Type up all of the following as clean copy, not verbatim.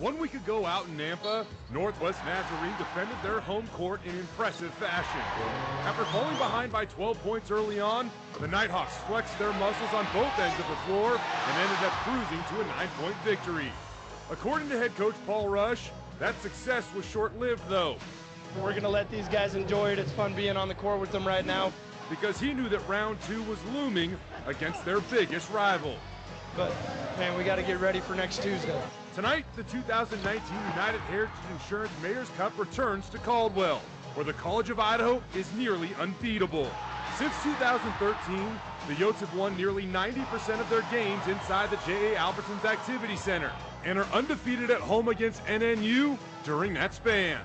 1 week ago out in Nampa, Northwest Nazarene defended their home court in impressive fashion. After falling behind by 12 points early on, the Nighthawks flexed their muscles on both ends of the floor and ended up cruising to a 9-point victory. According to head coach Paul Rush, that success was short-lived though. We're going to let these guys enjoy it. It's fun being on the court with them right now. Because he knew that round 2 was looming against their biggest rival. But, man, we got to get ready for next Tuesday. Tonight, the 2019 United Heritage Insurance Mayor's Cup returns to Caldwell, where the College of Idaho is nearly unbeatable. Since 2013, the Yotes have won nearly 90% of their games inside the J.A. Albertsons Activity Center and are undefeated at home against NNU during that span.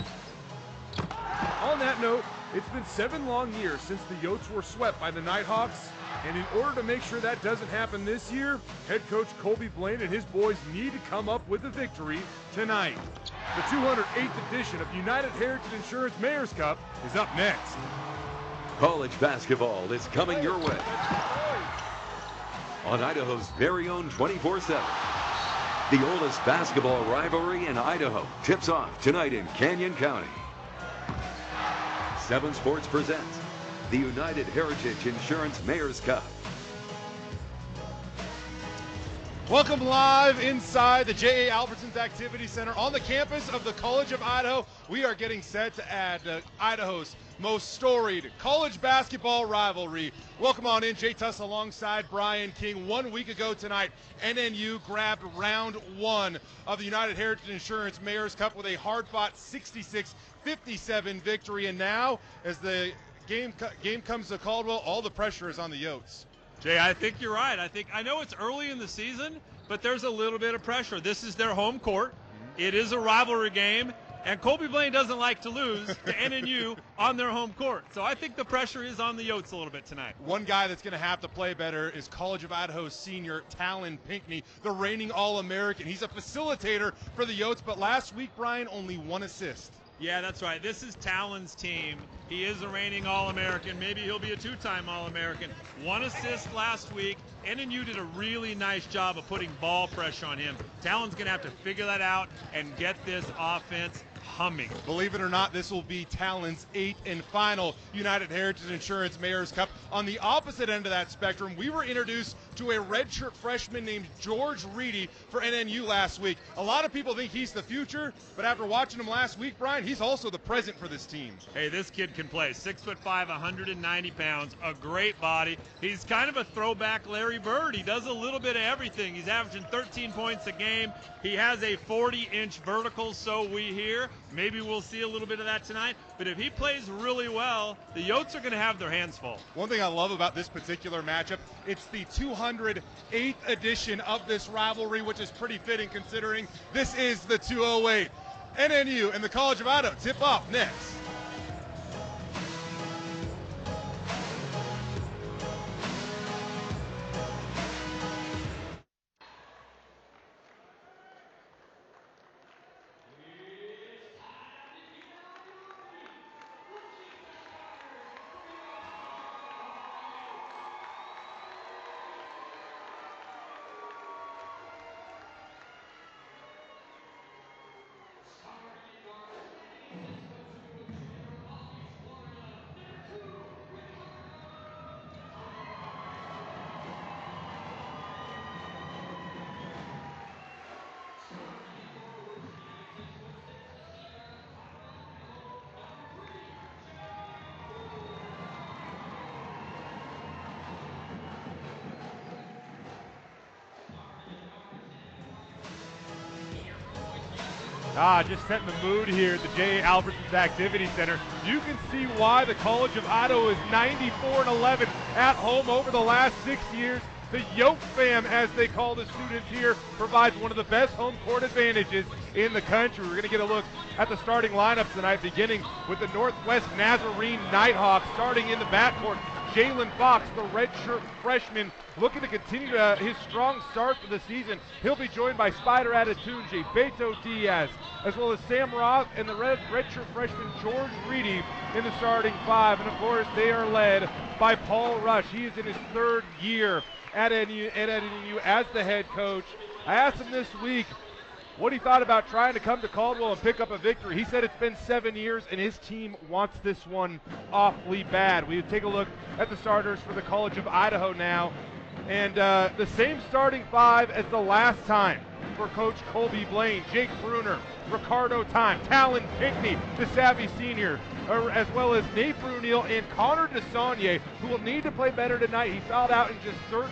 On that note, it's been 7 long years since the Yotes were swept by the Nighthawks, and in order to make sure that doesn't happen this year, head coach Colby Blaine and his boys need to come up with a victory tonight. The 208th edition of United Heritage Insurance Mayor's Cup is up next. College basketball is coming your way on Idaho's very own 24/7. The oldest basketball rivalry in Idaho tips off tonight in Canyon County. 7 Sports presents the United Heritage Insurance Mayor's Cup. Welcome live inside the J.A. Albertsons Activity Center on the campus of the College of Idaho. We are getting set to add Idaho's most storied college basketball rivalry. Welcome on in, Jay Tuss alongside Brian King. 1 week ago tonight, NNU grabbed round 1 of the United Heritage Insurance Mayor's Cup with a hard-fought 66-57 victory. And now, as the game comes to Caldwell, all the pressure is on the Yotes. Jay, I think you're right. I know it's early in the season, but there's a little bit of pressure. This is their home court. It is a rivalry game, and Colby Blaine doesn't like to lose to NNU on their home court. So I think the pressure is on the Yotes a little bit tonight. One guy that's going to have to play better is College of Idaho senior Talan Pinkney, the reigning All-American. He's a facilitator for the Yotes, but last week, Brian, only 1 assist. Yeah, that's right. This is Talan's team. He is a reigning All-American. Maybe he'll be a 2-time All-American. 1 assist last week. NNU did a really nice job of putting ball pressure on him. Talan's going to have to figure that out and get this offense humming. Believe it or not, this will be Talan's 8th and final United Heritage Insurance Mayor's Cup. On the opposite end of that spectrum, we were introduced to a redshirt freshman named George Reedy for NNU last week. A lot of people think he's the future, but after watching him last week, Brian, he's also the present for this team. Hey, this kid can play. 6'5", 190 pounds, a great body. He's kind of a throwback Larry Bird. He does a little bit of everything. He's averaging 13 points a game. He has a 40-inch vertical, so we hear. Maybe we'll see a little bit of that tonight. But if he plays really well, the Yotes are going to have their hands full. One thing I love about this particular matchup, it's the 208th edition of this rivalry, which is pretty fitting considering this is the 208. NNU and the College of Idaho tip off next. Just setting the mood here at the J.A. Albertsons Activity Center. You can see why the College of Idaho is 94-11 at home over the last 6 years. The Yote fam, as they call the students here, provides one of the best home court advantages in the country. We're going to get a look at the starting lineup tonight, beginning with the Northwest Nazarene Nighthawks. Starting in the backcourt, Jalen Fox, the redshirt freshman, looking to continue his strong start to the season. He'll be joined by Spider Adetunji, Beto Diaz, as well as Sam Roth and the redshirt freshman George Reedy in the starting 5. And of course, they are led by Paul Rush. He is in his 3rd year at NNU as the head coach. I asked him this week, what he thought about trying to come to Caldwell and pick up a victory. He said it's been 7 years and his team wants this one awfully bad. We take a look at the starters for the College of Idaho now. And the same starting five as the last time for Coach Colby Blaine. Jake Bruner, Ricardo Time, Talan Pinkney, the savvy senior, as well as Nate Brunel and Connor DeSaulnier, who will need to play better tonight. He fouled out in just 13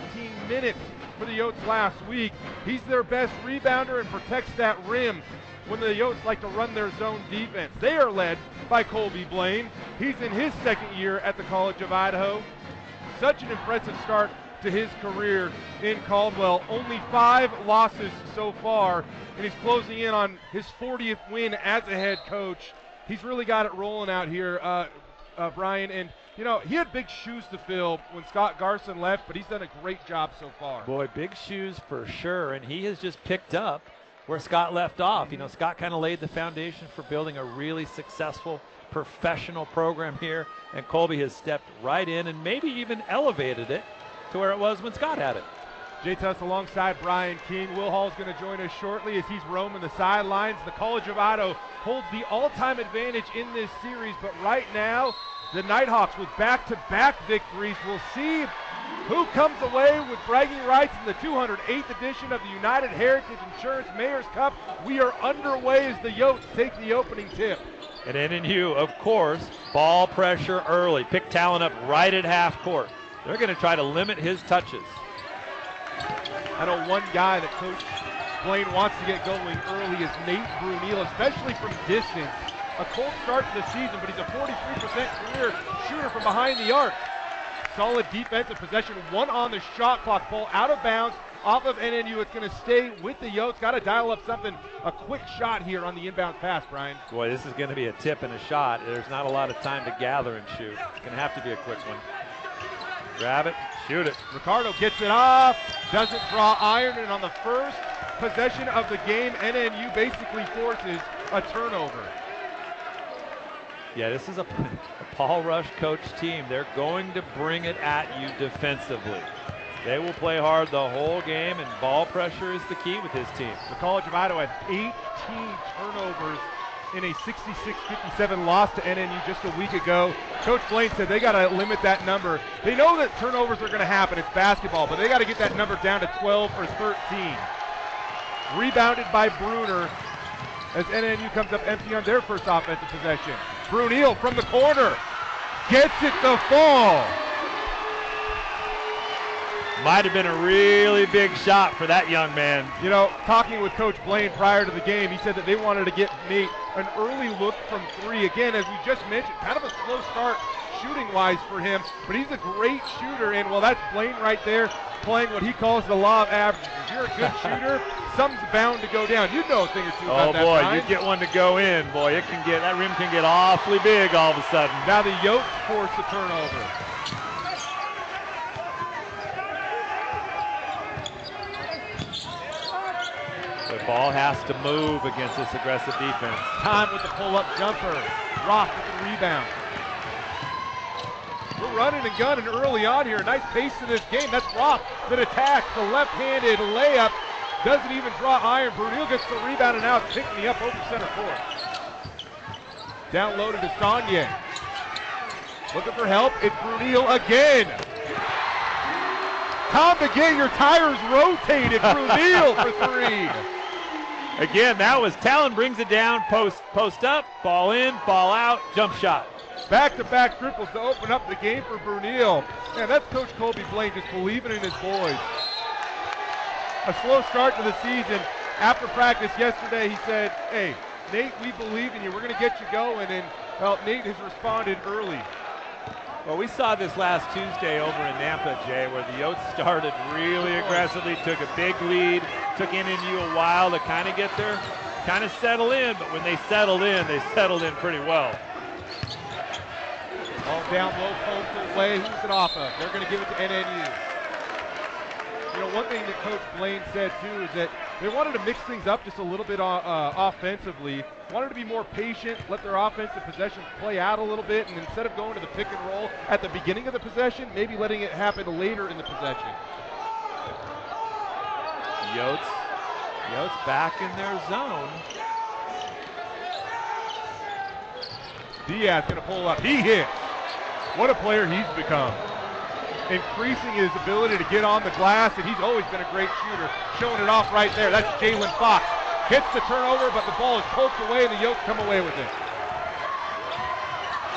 minutes for the Yotes last week. He's their best rebounder and protects that rim when the Yotes like to run their zone defense. They are led by Colby Blaine. He's in his second year at the College of Idaho. Such an impressive start to his career in Caldwell. Only 5 losses so far, and he's closing in on his 40th win as a head coach. He's really got it rolling out here, Brian, and you know, he had big shoes to fill when Scott Garson left, but he's done a great job so far. Boy, big shoes for sure, and he has just picked up where Scott left off. You know, Scott kind of laid the foundation for building a really successful professional program here, and Colby has stepped right in and maybe even elevated it to where it was when Scott had it. Jay Tuss alongside Brian King. Will Hall's going to join us shortly as he's roaming the sidelines. The College of Idaho holds the all-time advantage in this series, but right now, the Nighthawks with back-to-back victories. We'll see who comes away with bragging rights in the 208th edition of the United Heritage Insurance Mayor's Cup. We are underway as the Yotes take the opening tip. And NNU, of course, ball pressure early. Pick Talan up right at half court. They're going to try to limit his touches. I know one guy that Coach Blaine wants to get going early is Nate Brunel, especially from distance. A cold start to the season, but he's a 43% career shooter from behind the arc. Solid defensive possession, one on the shot clock, ball out of bounds, off of NNU. It's going to stay with the Yotes. Got to dial up something, a quick shot here on the inbound pass, Brian. Boy, this is going to be a tip and a shot. There's not a lot of time to gather and shoot. It's going to have to be a quick one. Grab it, shoot it. Ricardo gets it off, doesn't draw iron, and on the first possession of the game, NNU basically forces a turnover. Yeah, this is a Paul Rush coach team. They're going to bring it at you defensively. They will play hard the whole game, and ball pressure is the key with his team. The College of Idaho had 18 turnovers in a 66-57 loss to NNU just a week ago. Coach Blaine said they got to limit that number. They know that turnovers are going to happen. It's basketball, but they got to get that number down to 12 or 13. Rebounded by Bruner as NNU comes up empty on their first offensive possession. Brunel from the corner gets it to fall. Might have been a really big shot for that young man. You know, talking with Coach Blaine prior to the game, he said that they wanted to get Nate an early look from three. Again, as we just mentioned, kind of a slow start shooting-wise for him, but he's a great shooter, and well, that's Blaine right there playing what he calls the law of averages. If you're a good shooter, something's bound to go down. You know a thing or two about that, boy, Brian. you get one to go in. Boy, that rim can get awfully big all of a sudden. Now the Yotes force the turnover. The ball has to move against this aggressive defense. Time with the pull-up jumper. Roth with the rebound. We're running and gunning early on here. Nice pace to this game. That's Roth that attacks. The left-handed layup. Doesn't even draw iron. Brunel gets the rebound, and now it's Pinkney up over center court. Down low to DeSaulnier. Looking for help. It's Brunel again. Time to get your tires rotated. Brunel for three. Again, that was Talan brings it down, post up, ball in, ball out, jump shot. Back-to-back triples to open up the game for Brunel. Man, that's Coach Colby Blaine just believing in his boys. A slow start to the season. After practice yesterday, he said, hey, Nate, we believe in you. We're going to get you going. And, well, Nate has responded early. Well, we saw this last Tuesday over in Nampa, Jay, where the Yotes started really aggressively, took a big lead, took NNU a while to kind of get there, kind of settle in, but when they settled in pretty well. All down low, home full way. Who's it off of? They're going to give it to NNU. You know, one thing that Coach Blaine said, too, is that they wanted to mix things up just a little bit offensively. Wanted to be more patient, let their offensive possessions play out a little bit, and instead of going to the pick and roll at the beginning of the possession, maybe letting it happen later in the possession. Yotes Yotes back in their zone. Diaz going to pull up. He hits. What a player he's become. Increasing his ability to get on the glass, and he's always been a great shooter. Showing it off right there. That's Jalen Fox. Hits the turnover, but the ball is poked away, and the Yotes come away with it.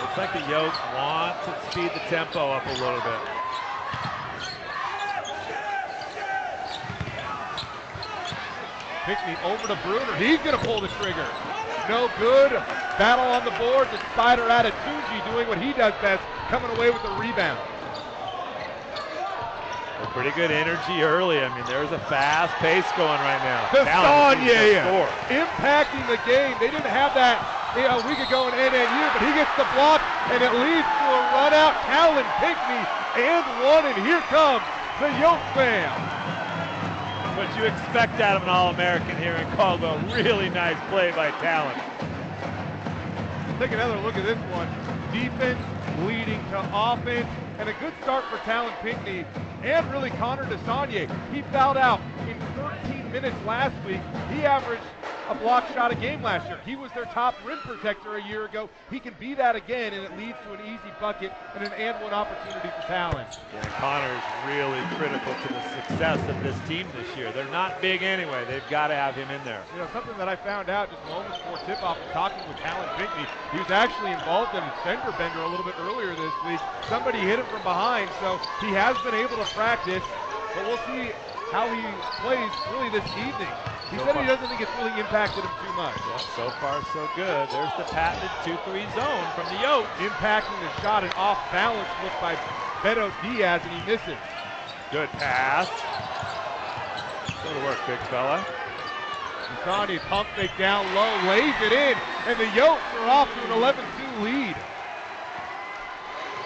Looks like the Yotes want to speed the tempo up a little bit. Pinkney over to Bruner. He's going to pull the trigger. No good. Battle on the boards. And Spider Adetunji doing what he does best, coming away with the rebound. A pretty good energy early. I mean, there's a fast pace going right now. Castagne impacting the game. They didn't have that a week ago in NNU, but he gets the block, and it leads to a run out. Talan Pinkney and one, and here comes the Yotes fam. What you expect out of an All-American here in Caldwell. Really nice play by Talan. Take another look at this one. Defense leading to offense, and a good start for Talan Pinkney and really Connor Castagne. He fouled out in 13 minutes last week. He averaged a block shot a game last year. He was their top rim protector a year ago. He can be that again, and it leads to an easy bucket and an and-one opportunity for Talan. Yeah, Connor is really critical to the success of this team this year. They're not big anyway. They've got to have him in there. You know, something that I found out just moments before tip-off was talking with Talan Pinkney. He was actually involved in a fender bender a little bit earlier this week. Somebody hit him from behind, so he has been able to practice, but we'll see how he plays really this evening. He said he doesn't think it's really impacted him too much. Yeah, so far so good. There's the patented 2-3 zone from the Yotes. Impacting the shot, an off-balance look by Beto Diaz, and he misses. Good pass. Go to work, big fella. Castagne pump fake down low, lays it in, and the Yotes are off to an 11-2 lead.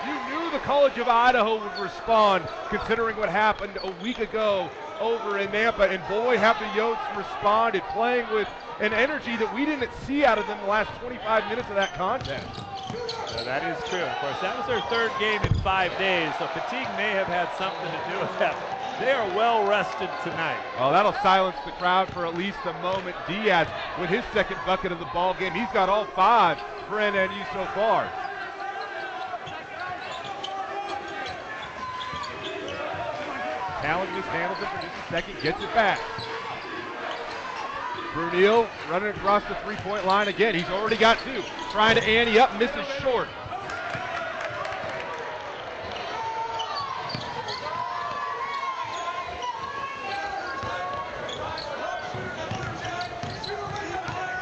You knew the College of Idaho would respond, considering what happened a week ago over in Nampa, and boy, have the Yotes responded, playing with an energy that we didn't see out of them the last 25 minutes of that contest. That is true. Of course, that was their third game in 5 days, so fatigue may have had something to do with that. They are well rested tonight. Oh, that'll silence the crowd for at least a moment. Diaz with his second bucket of the ball game. He's got all 5 for NNU so far. Talan mishandles it for just a second, gets it back. Brunel running across the three-point line again. He's already got 2. Trying to ante up, misses short.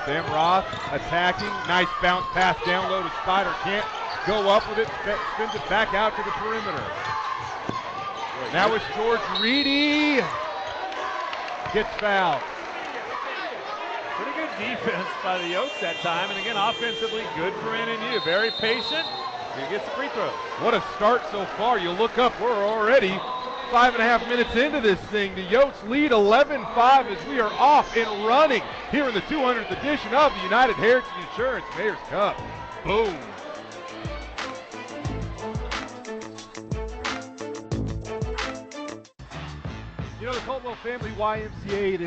Sam Roth attacking. Nice bounce pass down low to Spider. Can't go up with it. Spins it back out to the perimeter. Now it's George Reedy. Gets fouled. Pretty good defense by the Yotes that time. And again, offensively good for NNU. Very patient. He gets the free throw. What a start so far. You look up, we're already 5.5 minutes into this thing. The Yotes lead 11-5 as we are off and running here in the 200th edition of the United Heritage Insurance Mayor's Cup. Boom. You know, the Caldwell Family YMCA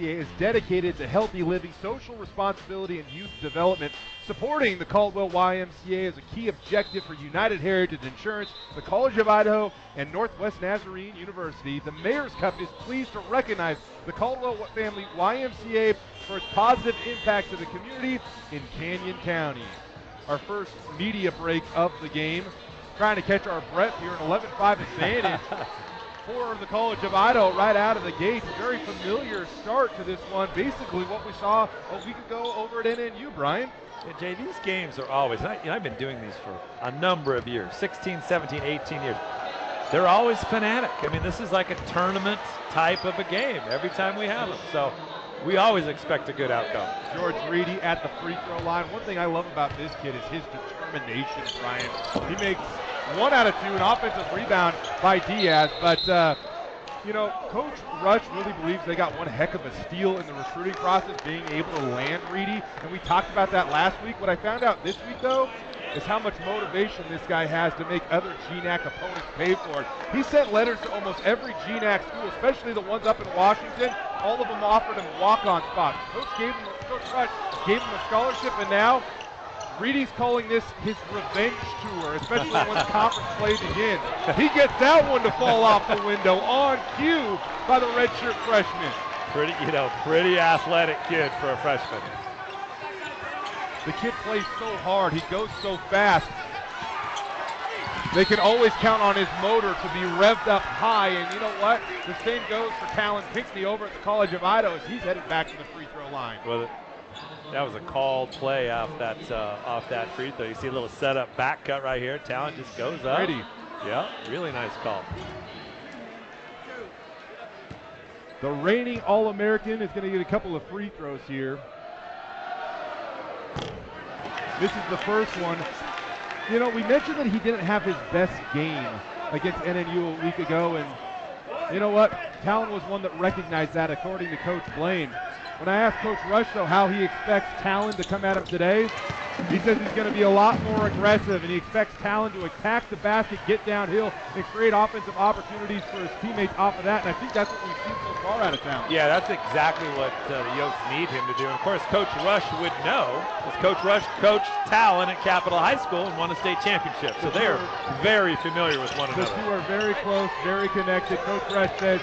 is dedicated to healthy living, social responsibility, and youth development. Supporting the Caldwell YMCA is a key objective for United Heritage Insurance, the College of Idaho, and Northwest Nazarene University. The Mayor's Cup is pleased to recognize the Caldwell Family YMCA for its positive impact to the community in Canyon County. Our first media break of the game. Trying to catch our breath here, an 11-5 advantage for the College of Idaho right out of the gates. A very familiar start to this one. Basically what we saw a week ago over at NNU, Brian. Yeah, Jay, these games are always, I've been doing these for a number of years, 16, 17, 18 years. They're always fanatic. I mean, this is like a tournament type of a game every time we have them. So we always expect a good outcome. George Reedy at the free throw line. One thing I love about this kid is his determination, Brian. He makes 1 out of 2, an offensive rebound by Diaz, but you know, Coach Rush really believes they got one heck of a steal in the recruiting process, being able to land Reedy, and we talked about that last week. What I found out this week, though, is how much motivation this guy has to make other GNAC opponents pay for it. He sent letters to almost every GNAC school, especially the ones up in Washington, all of them offered him walk-on spots. Coach Rush gave him a scholarship, and now Reedy's calling this his revenge tour, especially once conference play begins. He gets that one to fall off the window on cue by the redshirt freshman. Pretty athletic kid for a freshman. The kid plays so hard. He goes so fast. They can always count on his motor to be revved up high, and you know what? The same goes for Talan Pinkney over at the College of Idaho as he's headed back to the free throw line. Well, that was a called play off that free throw. You see a little setup back cut right here. Talan just goes up. Pretty. Yeah, really nice call. The reigning All-American is going to get a couple of free throws here. This is the first one. You know, we mentioned that he didn't have his best game against NNU a week ago, and you know what? Talan was one that recognized that, according to Coach Blaine. When I asked Coach Rush, though, how he expects Talan to come at him today, he says he's going to be a lot more aggressive, and he expects Talan to attack the basket, get downhill, and create offensive opportunities for his teammates off of that, and I think that's what we've seen so far out of Talan. Yeah, that's exactly what the Yotes need him to do. And of course, Coach Rush would know, because Coach Rush coached Talan at Capital High School and won a state championship, so they are very familiar with one another. The two are very close, very connected. Coach Rush says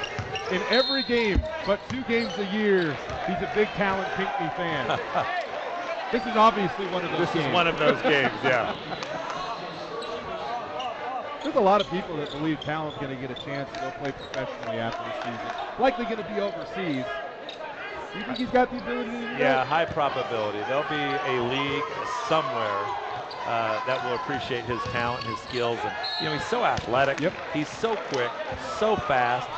in every game, but 2 games a year, he's a big Talan Pinkney fan. This is obviously one of those games. This is one of those games, yeah. There's a lot of people that believe Talan's going to get a chance to go play professionally after the season. Likely going to be overseas. Do you think he's got the ability to do that? Yeah, high probability. There'll be a league somewhere that will appreciate his talent, his skills, and you know, he's so athletic. Yep. He's so quick, so fast,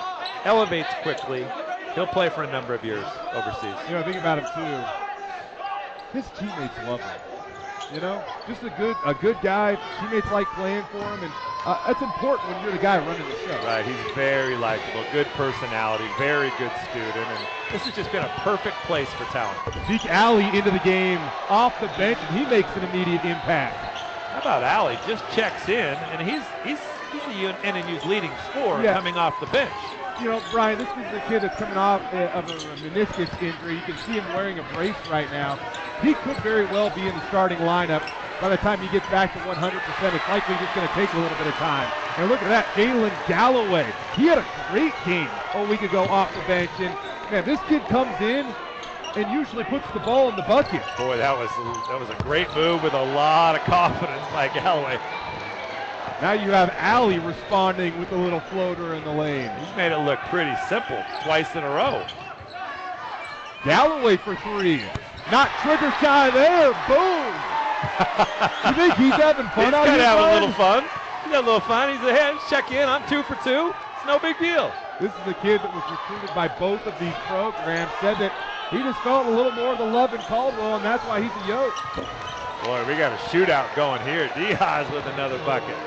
elevates quickly. He'll play for a number of years overseas. You know, think about him too. His teammates love him. You know, just a good guy. Teammates like playing for him, and that's important when you're the guy running the show. Right, he's very likable, good personality, very good student, and this has just been a perfect place for talent. Zeke Alley into the game off the bench, and he makes an immediate impact. How about Alley? Just checks in, and he's the NNU's leading scorer coming off the bench. You know, Brian, this is the kid that's coming off of a meniscus injury. You can see him wearing a brace right now. He could very well be in the starting lineup. By the time he gets back to 100%, it's likely just going to take a little bit of time. And look at that, Jalen Galloway. He had a great game a week ago off the bench. And, man, this kid comes in and usually puts the ball in the bucket. Boy, that was a great move with a lot of confidence by Galloway. Now you have Alley responding with a little floater in the lane. He's made it look pretty simple twice in a row. Galloway for 3. Not trigger shy there. Boom. You think he's having fun out here? He's having a little fun. He's having a little fun. He's ahead. Check in. I'm 2 for 2. It's no big deal. This is the kid that was recruited by both of these programs. Said that he just felt a little more of the love in Caldwell, and that's why he's a Yote. Boy, we got a shootout going here. Diaz with another bucket.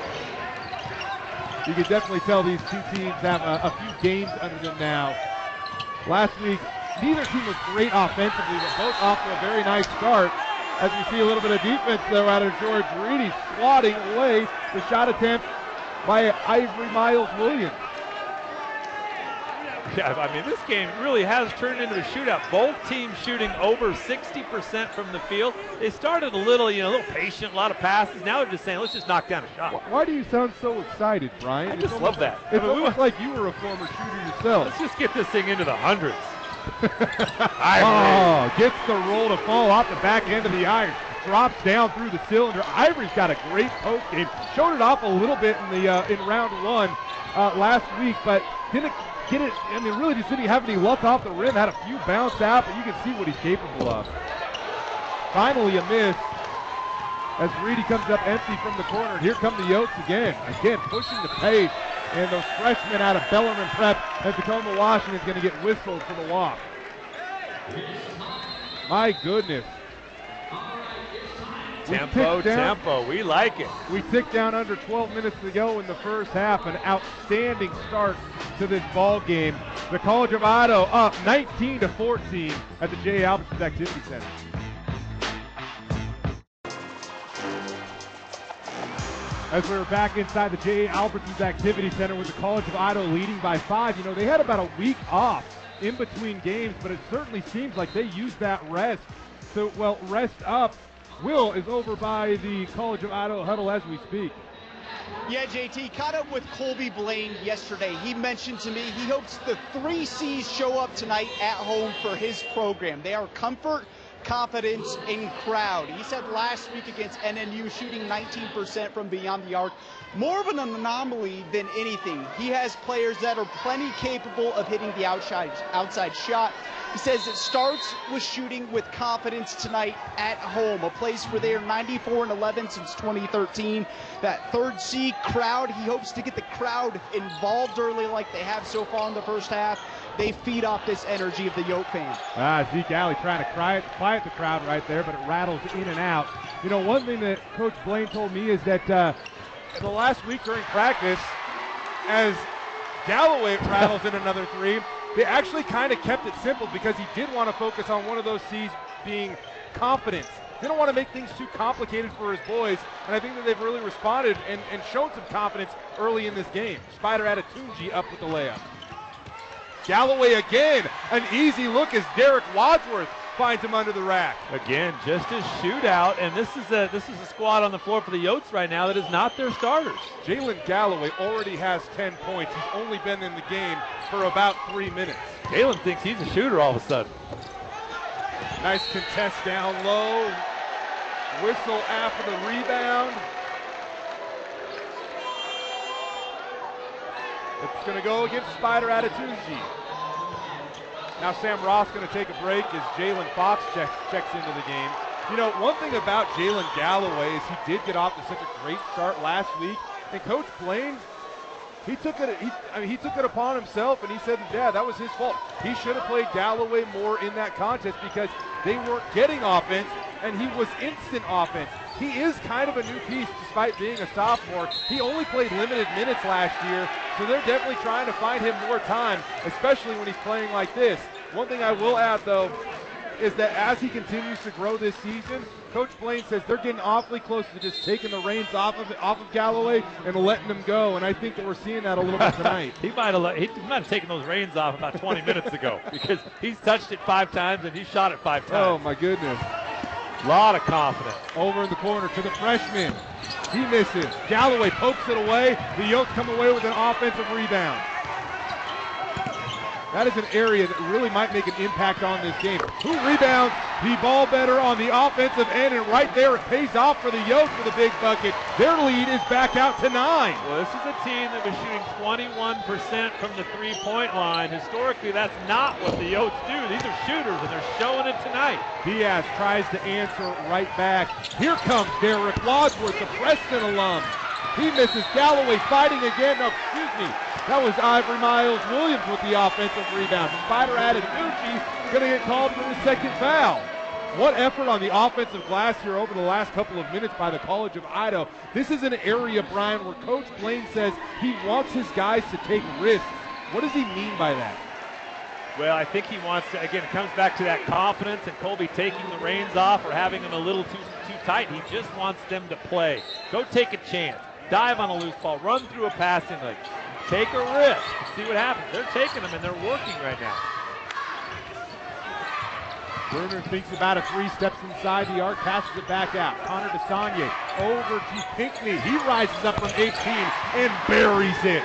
You can definitely tell these two teams have a few games under them now. Last week, neither team was great offensively, but both off to a very nice start. As we see a little bit of defense, though, out of George Reedy, swatting away the shot attempt by Ivory Miles Williams. Yeah, I mean, this game really has turned into a shootout. Both teams shooting over 60% from the field. They started a little patient, a lot of passes. Now they're just saying, let's just knock down a shot. Why do you sound so excited, Brian? I just love that. It's almost like you were a former shooter yourself. Let's just get this thing into the hundreds. Gets the roll to fall off the back end of the iron. Drops down through the cylinder. Ivory's got a great post game. Showed it off a little bit in round 1 last week, but didn't get it. I mean, really just didn't have any luck off the rim. Had a few bounce out, but you can see what he's capable of. Finally a miss as Reedy comes up empty from the corner. And here come the Yotes again. Again, pushing the pace. And those freshmen out of Bellarmine Prep and Tacoma, Washington is going to get whistled for the walk. My goodness. Tempo, we like it. We ticked down under 12 minutes to go in the first half. An outstanding start to this ball game. The College of Idaho up 19-14 at the J. Albertsons Activity Center. As we were back inside the J. Albertsons Activity Center with the College of Idaho leading by 5, they had about a week off in between games, but it certainly seems like they use that rest. So, well, rest up. Will is over by the College of Idaho huddle as we speak. Yeah, JT, caught up with Colby Blaine yesterday. He mentioned to me he hopes the 3 C's show up tonight at home for his program. They are comfort, confidence, and crowd. He said last week against NNU, shooting 19% from beyond the arc, more of an anomaly than anything. He has players that are plenty capable of hitting the outside shot. He says it starts with shooting with confidence tonight at home, a place where they are 94-11 since 2013. That 3rd C crowd, he hopes to get the crowd involved early like they have so far in the first half. They feed off this energy of the Yote fans. Zeke Alley trying to quiet the crowd right there, but it rattles in and out. You know, one thing that Coach Blaine told me is that the last week during practice, as Galloway rattles in another 3, they actually kind of kept it simple because he did want to focus on one of those C's being confidence. They don't want to make things too complicated for his boys, and I think that they've really responded and shown some confidence early in this game. Spider Adetunji up with the layup. Galloway again, an easy look as Derek Wadsworth finds him under the rack. Again, just a shootout, and this is a squad on the floor for the Yotes right now that is not their starters. Jalen Galloway already has 10 points. He's only been in the game for about 3 minutes. Jalen thinks he's a shooter all of a sudden. Nice contest down low. Whistle after the rebound. It's going to go against Spider Adetunji. Now Sam Ross going to take a break as Jalen Fox checks into the game. You know, one thing about Jalen Galloway is he did get off to such a great start last week, and Coach Blaine, he took it upon himself, and he said, yeah, that was his fault. He should have played Galloway more in that contest because they weren't getting offense, and he was instant offense. He is kind of a new piece despite being a sophomore. He only played limited minutes last year, so they're definitely trying to find him more time, especially when he's playing like this. One thing I will add, though, is that as he continues to grow this season, Coach Blaine says they're getting awfully close to just taking the reins off of Galloway and letting him go, and I think that we're seeing that a little bit tonight. He might have taken those reins off about 20 minutes ago because he's touched it 5 times and he shot it 5 times. Oh, my goodness. A lot of confidence. Over in the corner to the freshman. He misses. Galloway pokes it away. The Yotes come away with an offensive rebound. That is an area that really might make an impact on this game. Who rebounds the ball better on the offensive end? And right there, it pays off for the Yotes with a big bucket. Their lead is back out to 9. Well, this is a team that was shooting 21% from the three-point line. Historically, that's not what the Yotes do. These are shooters, and they're showing it tonight. Diaz tries to answer right back. Here comes Derek Wadsworth, the Preston alum. He misses. Galloway fighting again. No, excuse me. That was Ivory Miles Williams with the offensive rebound. Spider Adetunji going to get called for the second foul. What effort on the offensive glass here over the last couple of minutes by the College of Idaho. This is an area, Brian, where Coach Blaine says he wants his guys to take risks. What does he mean by that? Well, I think he wants to, again, it comes back to that confidence and Colby taking the reins off or having them a little too tight. He just wants them to play. Go take a chance. Dive on a loose ball. Run through a passing lane. Take a risk. See what happens. They're taking them, and they're working right now. Bruner thinks about a 3, steps inside the arc, passes it back out. Connor DeSagne over to Pinkney. He rises up from 18 and buries it.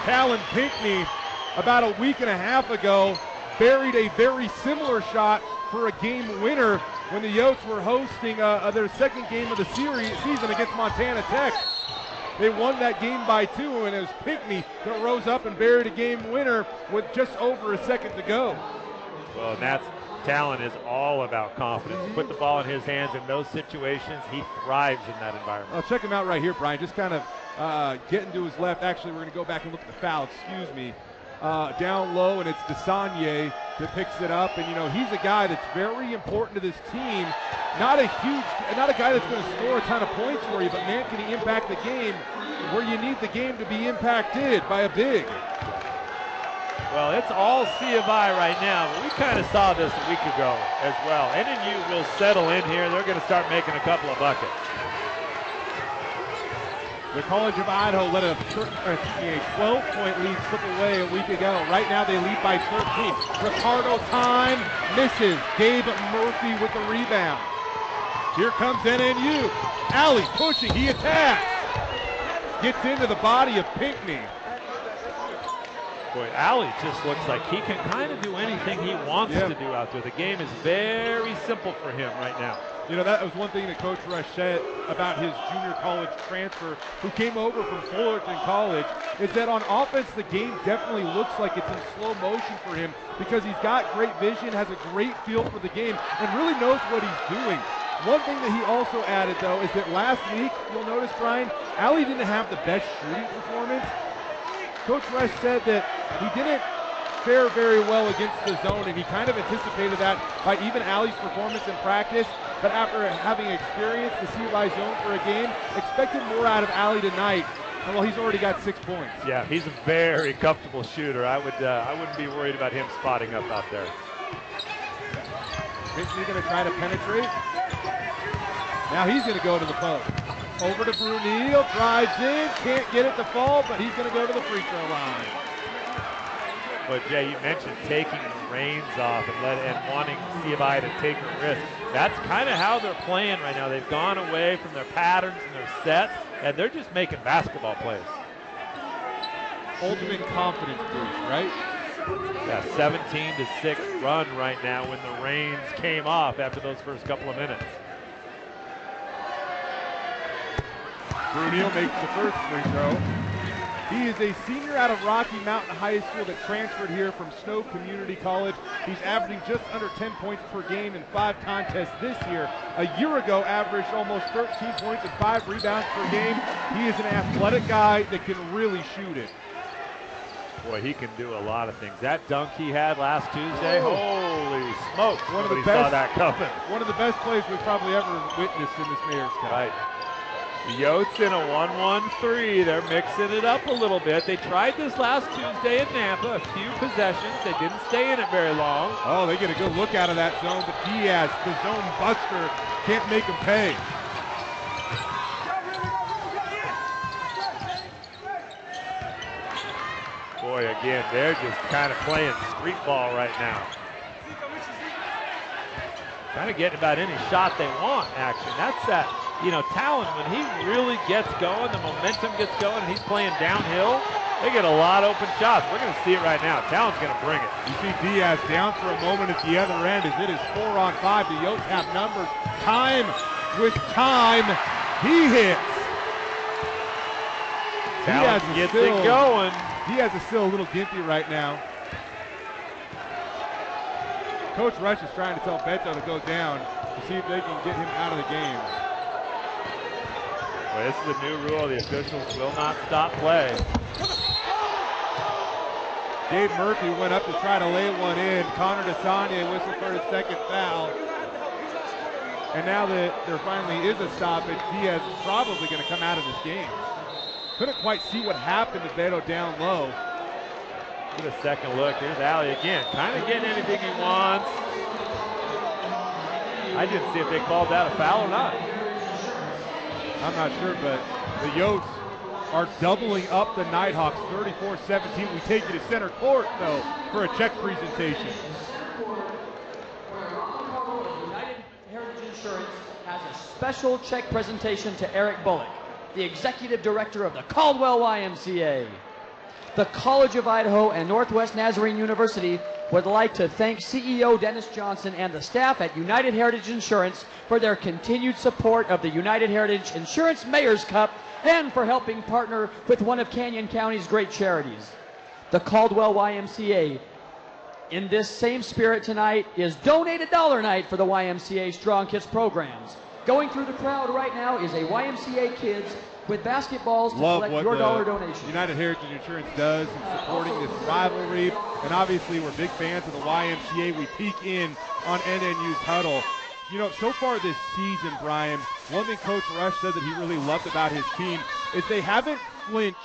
Talan Pinkney, about a week and a half ago, buried a very similar shot for a game winner when the Yotes were hosting their second game of the season against Montana Tech. They won that game by 2, and it was Pinkney that rose up and buried a game winner with just over a second to go. Well, and that's Talan is all about confidence. Put the ball in his hands in those situations. He thrives in that environment. I'll check him out right here, Brian. Just kind of getting to his left. Actually, we're going to go back and look at the foul. Excuse me. Down low, and it's DeSagne that picks it up. And, you know, he's a guy that's very important to this team. Not a guy that's going to score a ton of points for you, but, man, can he impact the game where you need the game to be impacted by a big. Well, it's all C of I right now, but we kind of saw this a week ago as well. NNU will settle in here. They're going to start making a couple of buckets. The College of Idaho let a 12-point lead slip away a week ago. Right now they lead by 13. Ricardo time misses. Gabe Murphy with the rebound. Here comes NNU. Alley pushing, he attacks. Gets into the body of Pinkney. Boy, Alley just looks like he can kind of do anything he wants to do out there. The game is very simple for him right now. You know, that was one thing that Coach Rush said about his junior college transfer who came over from Fullerton College, is that on offense the game definitely looks like it's in slow motion for him because he's got great vision, has a great feel for the game, and really knows what he's doing. One thing that he also added, though, is that last week, you'll notice, Brian, Alley didn't have the best shooting performance. Coach Rush said that he didn't fare very well against the zone, and he kind of anticipated that by even Alley's performance in practice. But after having experienced the C-by zone for a game, expected more out of Alley tonight. And well, he's already got 6 points. Yeah, he's a very comfortable shooter. I wouldn't be worried about him spotting up out there. Pinkney going to try to penetrate. Now he's going to go to the post. Over to Brunel, drives in, can't get it to fall, but he's going to go to the free throw line. But Jay, you mentioned taking the reins off and wanting C-by to take a risk. That's kind of how they're playing right now. They've gone away from their patterns and their sets, and they're just making basketball plays. Ultimate confidence boost, right? Yeah, 17-6 run right now when the reins came off after those first couple of minutes. Brunel makes the first free throw. He is a senior out of Rocky Mountain High School that transferred here from Snow Community College. He's averaging just under 10 points per game in 5 contests this year. A year ago, averaged almost 13 points and 5 rebounds per game. He is an athletic guy that can really shoot it. Boy, he can do a lot of things. That dunk he had last Tuesday, holy smokes. Nobody saw that coming. One of the best plays we've probably ever witnessed in this Mayor's Cup. Right. The Yotes in a 1-1-3. They're mixing it up a little bit. They tried this last Tuesday in Nampa, a few possessions. They didn't stay in it very long. Oh, they get a good look out of that zone, but Diaz, the zone buster, can't make them pay. Boy, again, they're just kind of playing street ball right now. Kind of getting about any shot they want, actually. That's that. You know, Talan, when he really gets going, the momentum gets going, and he's playing downhill, they get a lot of open shots. We're going to see it right now. Talan's going to bring it. You see Diaz down for a moment at the other end as it is 4-on-5. The Yotes have numbers. Time with time. He hits. Talan gets it going. Diaz is still a little gimpy right now. Coach Rush is trying to tell Beto to go down to see if they can get him out of the game. Well, this is a new rule. The officials will not stop play. Gabe Murphy went up to try to lay one in. Connor DeSagne whistled for his second foul. And now that there finally is a stoppage, Diaz is probably going to come out of this game. Couldn't quite see what happened to Beto down low. Get a second look. Here's Alley again. Kind of getting anything he wants. I didn't see if they called that a foul or not. I'm not sure, but the Yotes are doubling up the Nighthawks 34-17. We take you to center court, though, for a check presentation. United Heritage Insurance has a special check presentation to Eric Bullock, the executive director of the Caldwell YMCA. The College of Idaho and Northwest Nazarene University would like to thank CEO Dennis Johnson and the staff at United Heritage Insurance for their continued support of the United Heritage Insurance Mayor's Cup and for helping partner with one of Canyon County's great charities. The Caldwell YMCA, in this same spirit tonight, is Donate a Dollar Night for the YMCA Strong Kids programs. Going through the crowd right now is a YMCA Kids with basketballs to collect your dollar donation. United Heritage Insurance does in supporting this rivalry, and obviously we're big fans of the YMCA. We peek in on NNU's huddle. You know, so far this season, Brian, one thing Coach Rush said that he really loved about his team is they haven't flinched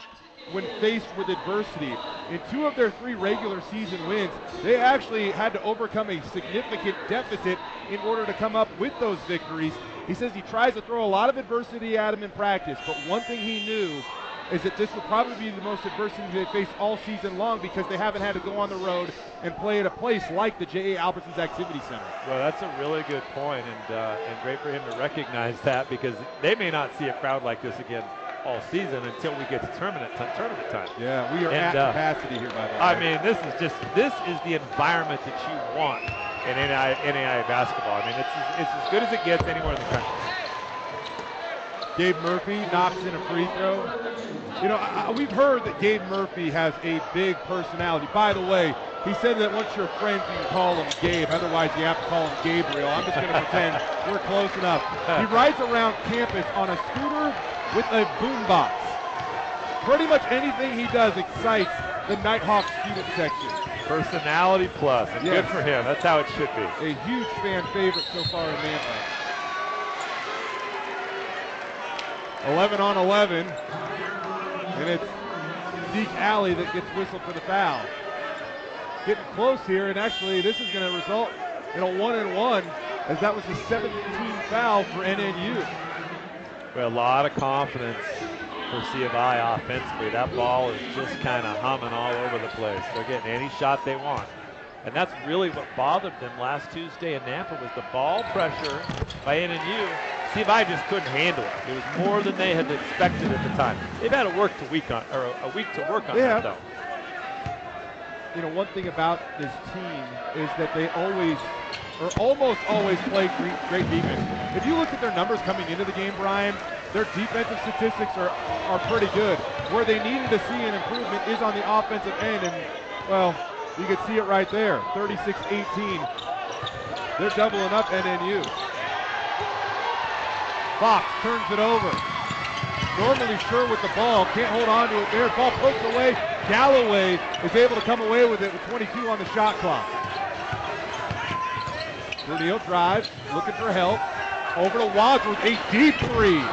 when faced with adversity. In 2 of their 3 regular season wins, they actually had to overcome a significant deficit in order to come up with those victories. He says he tries to throw a lot of adversity at him in practice, but one thing he knew is that this would probably be the most adversity they face all season long because they haven't had to go on the road and play at a place like the J.A. Albertsons Activity Center. Well, that's a really good point, and great for him to recognize that, because they may not see a crowd like this again all season until we get to tournament time. Yeah, we are at capacity here, by the way. I mean, this is the environment that you want in NAIA basketball. I mean, it's as good as it gets anywhere in the country. Gabe Murphy knocks in a free throw. You know, we've heard that Gabe Murphy has a big personality. By the way, he said that once you're friends, you can call him Gabe. Otherwise, you have to call him Gabriel. I'm just going to pretend we're close enough. He rides around campus on a scooter with a boombox. Pretty much anything he does excites the Nighthawks student section. Personality plus, and good for him. That's how it should be. A huge fan favorite so far in Nampa. 11 on 11, and it's Zeke Alley that gets whistled for the foul. Getting close here, and actually this is going to result in a 1-and-1, as that was the 17th foul for NNU. Well, a lot of confidence for C of I offensively. That ball is just kind of humming all over the place. They're getting any shot they want. And that's really what bothered them last Tuesday in Nampa, was the ball pressure by NNU. C of I just couldn't handle it. It was more than they had expected at the time. They've had a week to work on that, though. You know, one thing about this team is that they always, or almost always, play great defense. If you look at their numbers coming into the game, Brian, their defensive statistics are pretty good. Where they needed to see an improvement is on the offensive end, and, well, you can see it right there, 36-18. They're doubling up NNU. Fox turns it over. Normally sure with the ball, can't hold on to it there. Ball poked away. Galloway is able to come away with it with 22 on the shot clock. O'Neal drives, looking for help. Over to Wadsworth, a deep 3.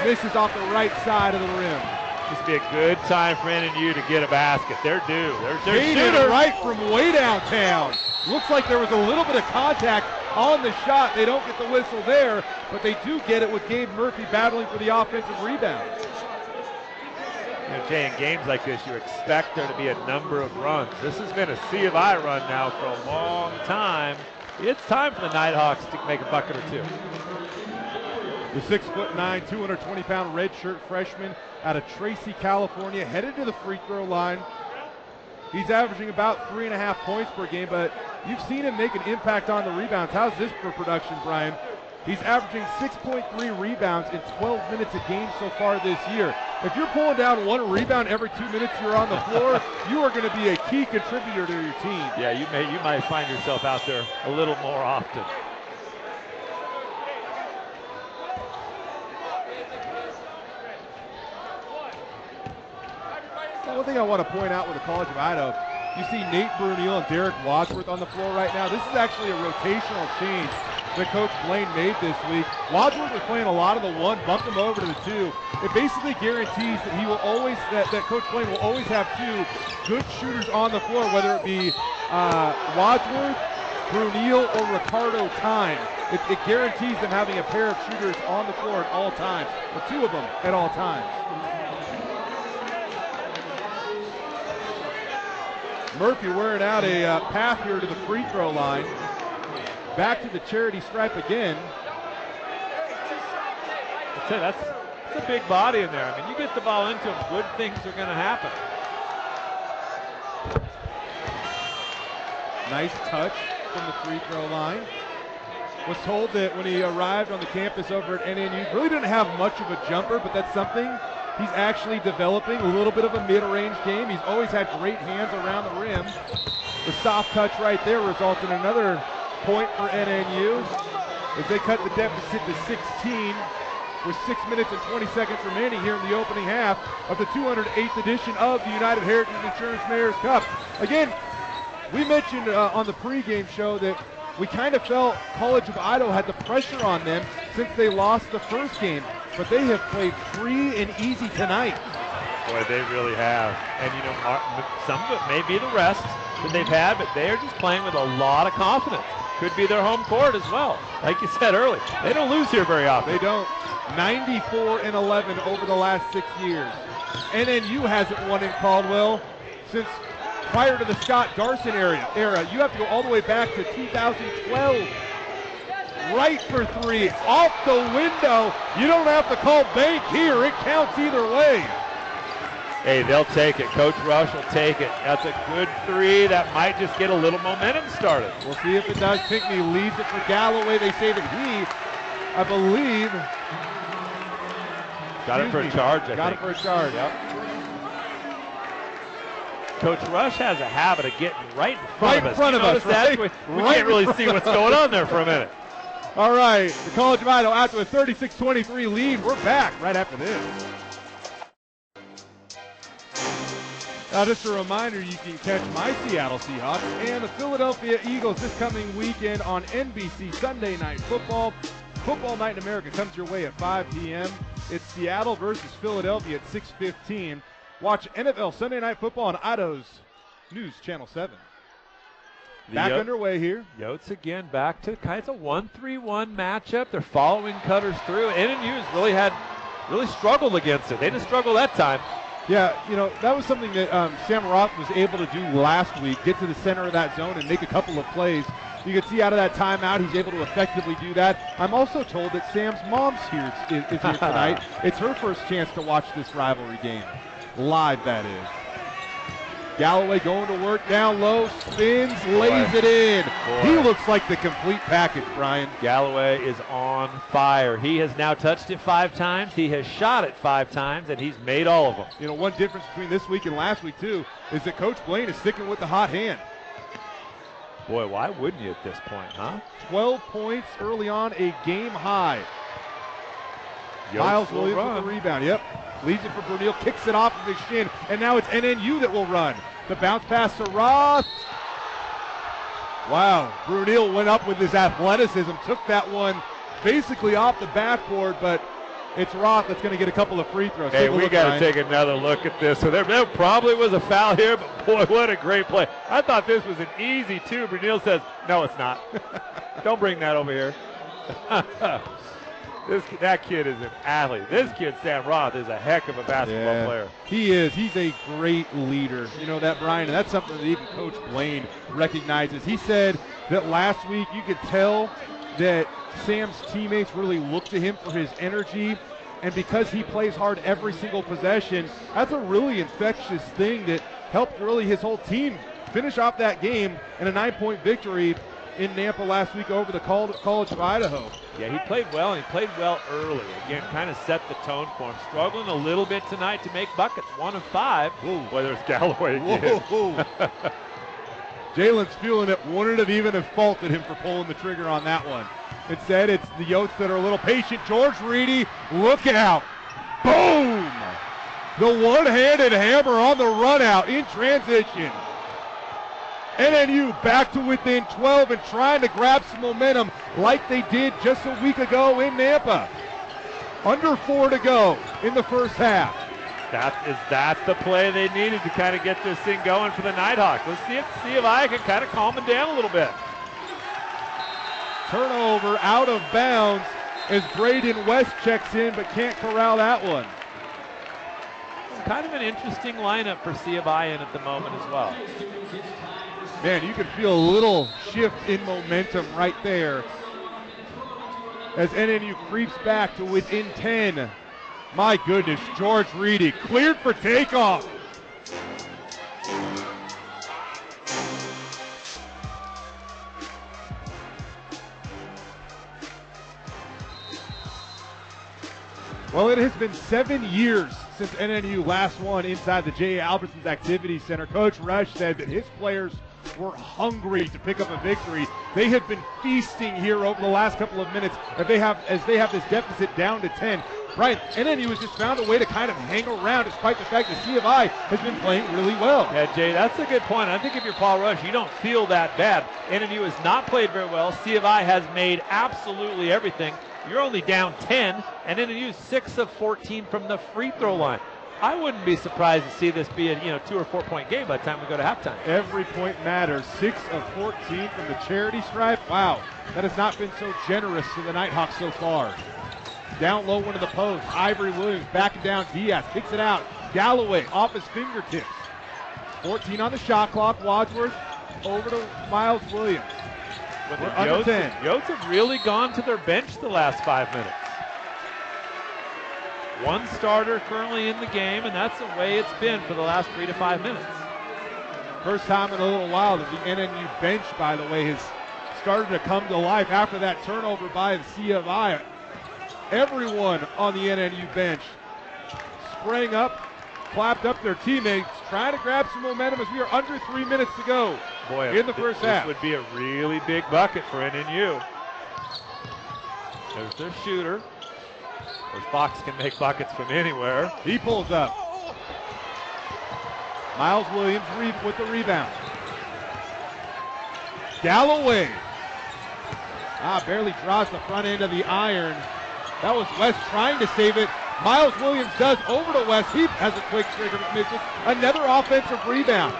Misses off the right side of the rim. This would be a good time for NNU to get a basket. They're due. They're shooting right from way downtown. Looks like there was a little bit of contact on the shot. They don't get the whistle there, but they do get it with Gabe Murphy battling for the offensive rebound. You know, Jay, in games like this, you expect there to be a number of runs. This has been a C of I run now for a long time. It's time for the Nighthawks to make a bucket or two. The 6'9", 220-pound redshirt freshman out of Tracy, California, headed to the free throw line. He's averaging about 3.5 points per game, but you've seen him make an impact on the rebounds. How's this for production, Brian? He's averaging 6.3 rebounds in 12 minutes a game so far this year. If you're pulling down 1 rebound every 2 minutes you're on the floor, you are going to be a key contributor to your team. Yeah, you might find yourself out there a little more often. One thing I want to point out with the College of Idaho, you see Nate Brunel and Derek Wadsworth on the floor right now. This is actually a rotational change that Coach Blaine made this week. Wadsworth was playing a lot of the 1, bumped him over to the 2. It basically guarantees that he will always, that Coach Blaine will always have 2 good shooters on the floor, whether it be Wadsworth, Brunel, or Ricardo Time. It guarantees them having a pair of shooters on the floor at all times, or 2 of them at all times. Murphy wearing out a path here to the free throw line. Back to the charity stripe again. That's a big body in there. I mean, you get the ball into him, good things are going to happen. Nice touch from the free throw line. Was told that when he arrived on the campus over at NNU, really didn't have much of a jumper, but that's something he's actually developing, a little bit of a mid-range game. He's always had great hands around the rim. The soft touch right there results in another point for NNU as they cut the deficit to 16 with 6 minutes and 20 seconds remaining here in the opening half of the 208th edition of the United Heritage Insurance Mayor's Cup. Again, we mentioned on the pregame show that we kind of felt College of Idaho had the pressure on them since they lost the first game, but they have played free and easy tonight. Boy, they really have. And, you know, some of it may be the rest that they've had, but they are just playing with a lot of confidence. Could be their home court as well. Like you said earlier, they don't lose here very often. They don't. 94-11 over the last 6 years. NNU hasn't won in Caldwell since prior to the Scott Garson era. You have to go all the way back to 2012. Right for three, off the window. You don't have to call bank here. It counts either way. Hey, they'll take it. Coach Rush will take it. That's a good three. That might just get a little momentum started. We'll see if it does. Pinkney leaves it for Galloway. They say that he, I believe, got it for a charge, I think. Got it for a charge. Yep. Coach Rush has a habit of getting right in front of us. Right? We can't really see what's going on there for a minute. All right, the College of Idaho out to a 36-23 lead. We're back right after this. Now, just a reminder, you can catch my Seattle Seahawks and the Philadelphia Eagles this coming weekend on NBC Sunday Night Football. Football Night in America comes your way at 5 p.m. It's Seattle versus Philadelphia at 6:15. Watch NFL Sunday Night Football on Idaho's News Channel 7. Back underway here. Yotes again back to kind of a 1-3-1 matchup. They're following cutters through. NNU has really struggled against it. They didn't struggle that time. Yeah, you know, that was something that Sam Roth was able to do last week, get to the center of that zone and make a couple of plays. You can see out of that timeout, he's able to effectively do that. I'm also told that Sam's mom's here is here tonight. It's her first chance to watch this rivalry game. Live, that is. Galloway going to work down low, spins, lays it in. He looks like the complete package, Brian. Galloway is on fire. He has now touched it 5 times. He has shot it 5 times, and he's made all of them. You know, one difference between this week and last week, too, is that Coach Blaine is sticking with the hot hand. Boy, why wouldn't you at this point, huh? 12 points early on, a game high. Yotes Miles Williams with the rebound, yep. Leaves it for Brunel, kicks it off of his shin, and now it's NNU that will run. The bounce pass to Roth. Wow, Brunel went up with his athleticism, took that one basically off the backboard, but it's Roth that's going to get a couple of free throws. Hey, we got to take another look at this. So there probably was a foul here, but boy, what a great play. I thought this was an easy 2. Brunel says, no, it's not. Don't bring that over here. That kid is an athlete. This kid, Sam Roth, is a heck of a basketball player. He is. He's a great leader. You know that, Brian, and that's something that even Coach Blaine recognizes. He said that last week you could tell that Sam's teammates really look to him for his energy, and because he plays hard every single possession, that's a really infectious thing that helped really his whole team finish off that game in a 9-point victory in Nampa last week over the College of Idaho. Yeah, he played well, and he played well early. Again, kind of set the tone for him. Struggling a little bit tonight to make buckets, 1 of 5. Boy, there's Galloway again. Jalen's feeling it. Wouldn't have even have faulted him for pulling the trigger on that one. Instead, it's the Yotes that are a little patient. George Reedy, look out. Boom! The one-handed hammer on the run out in transition. NNU back to within 12 and trying to grab some momentum like they did just a week ago in Nampa. Under 4 to go in the first half. That's the play they needed to kind of get this thing going for the Nighthawks. Let's see if I can kind of calm them down a little bit. Turnover out of bounds as Braden West checks in but can't corral that one. Kind of an interesting lineup for C of I in at the moment as well. Man, you can feel a little shift in momentum right there as NNU creeps back to within 10. My goodness, George Reedy cleared for takeoff. Well, it has been 7 years since NNU last won inside the J. Albertsons Activity Center. Coach Rush said that his players were hungry to pick up a victory. They have been feasting here over the last couple of minutes as they have this deficit down to 10. Right, NNU has just found a way to kind of hang around despite the fact that C of I has been playing really well. Yeah, Jay, that's a good point. I think if you're Paul Rush, you don't feel that bad. NNU has not played very well. C of I has made absolutely everything. You're only down 10, and NNU 6 of 14 from the free throw line. I wouldn't be surprised to see this be a 2 or 4 point game by the time we go to halftime. Every point matters. 6 of 14 from the charity stripe. Wow, that has not been so generous to the Nighthawks so far. Down low, one of the posts. Ivory Williams backing down Diaz. Kicks it out. Galloway off his fingertips. 14 on the shot clock. Wadsworth over to Miles Williams. But We're under 10. Yotes have really gone to their bench the last 5 minutes. One starter currently in the game, and that's the way it's been for the last 3 to 5 minutes. First time in a little while that the NNU bench, by the way, has started to come to life after that turnover by the C of I. Everyone on the NNU bench sprang up, clapped up their teammates, trying to grab some momentum as we are under 3 minutes to go in the first half. This would be a really big bucket for NNU. There's their shooter. This Fox can make buckets from anywhere. He pulls up. Miles Williams with the rebound. Galloway. Barely draws the front end of the iron. That was West trying to save it. Miles Williams does over to West. He has a quick trigger but misses. Another offensive rebound.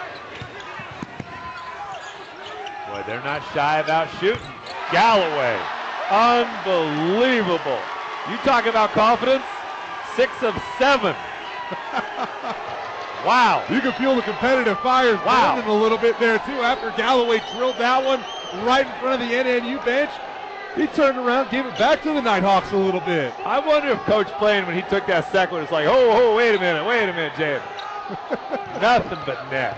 Boy, they're not shy about shooting. Galloway. Unbelievable. You talk about confidence. 6 of 7. Wow. You can feel the competitive fires burning a little bit there too after Galloway drilled that one right in front of the NNU bench. He turned around, gave it back to the Nighthawks a little bit. I wonder if Coach Plain, when he took that second one, was like, oh, wait a minute, James. Nothing but net.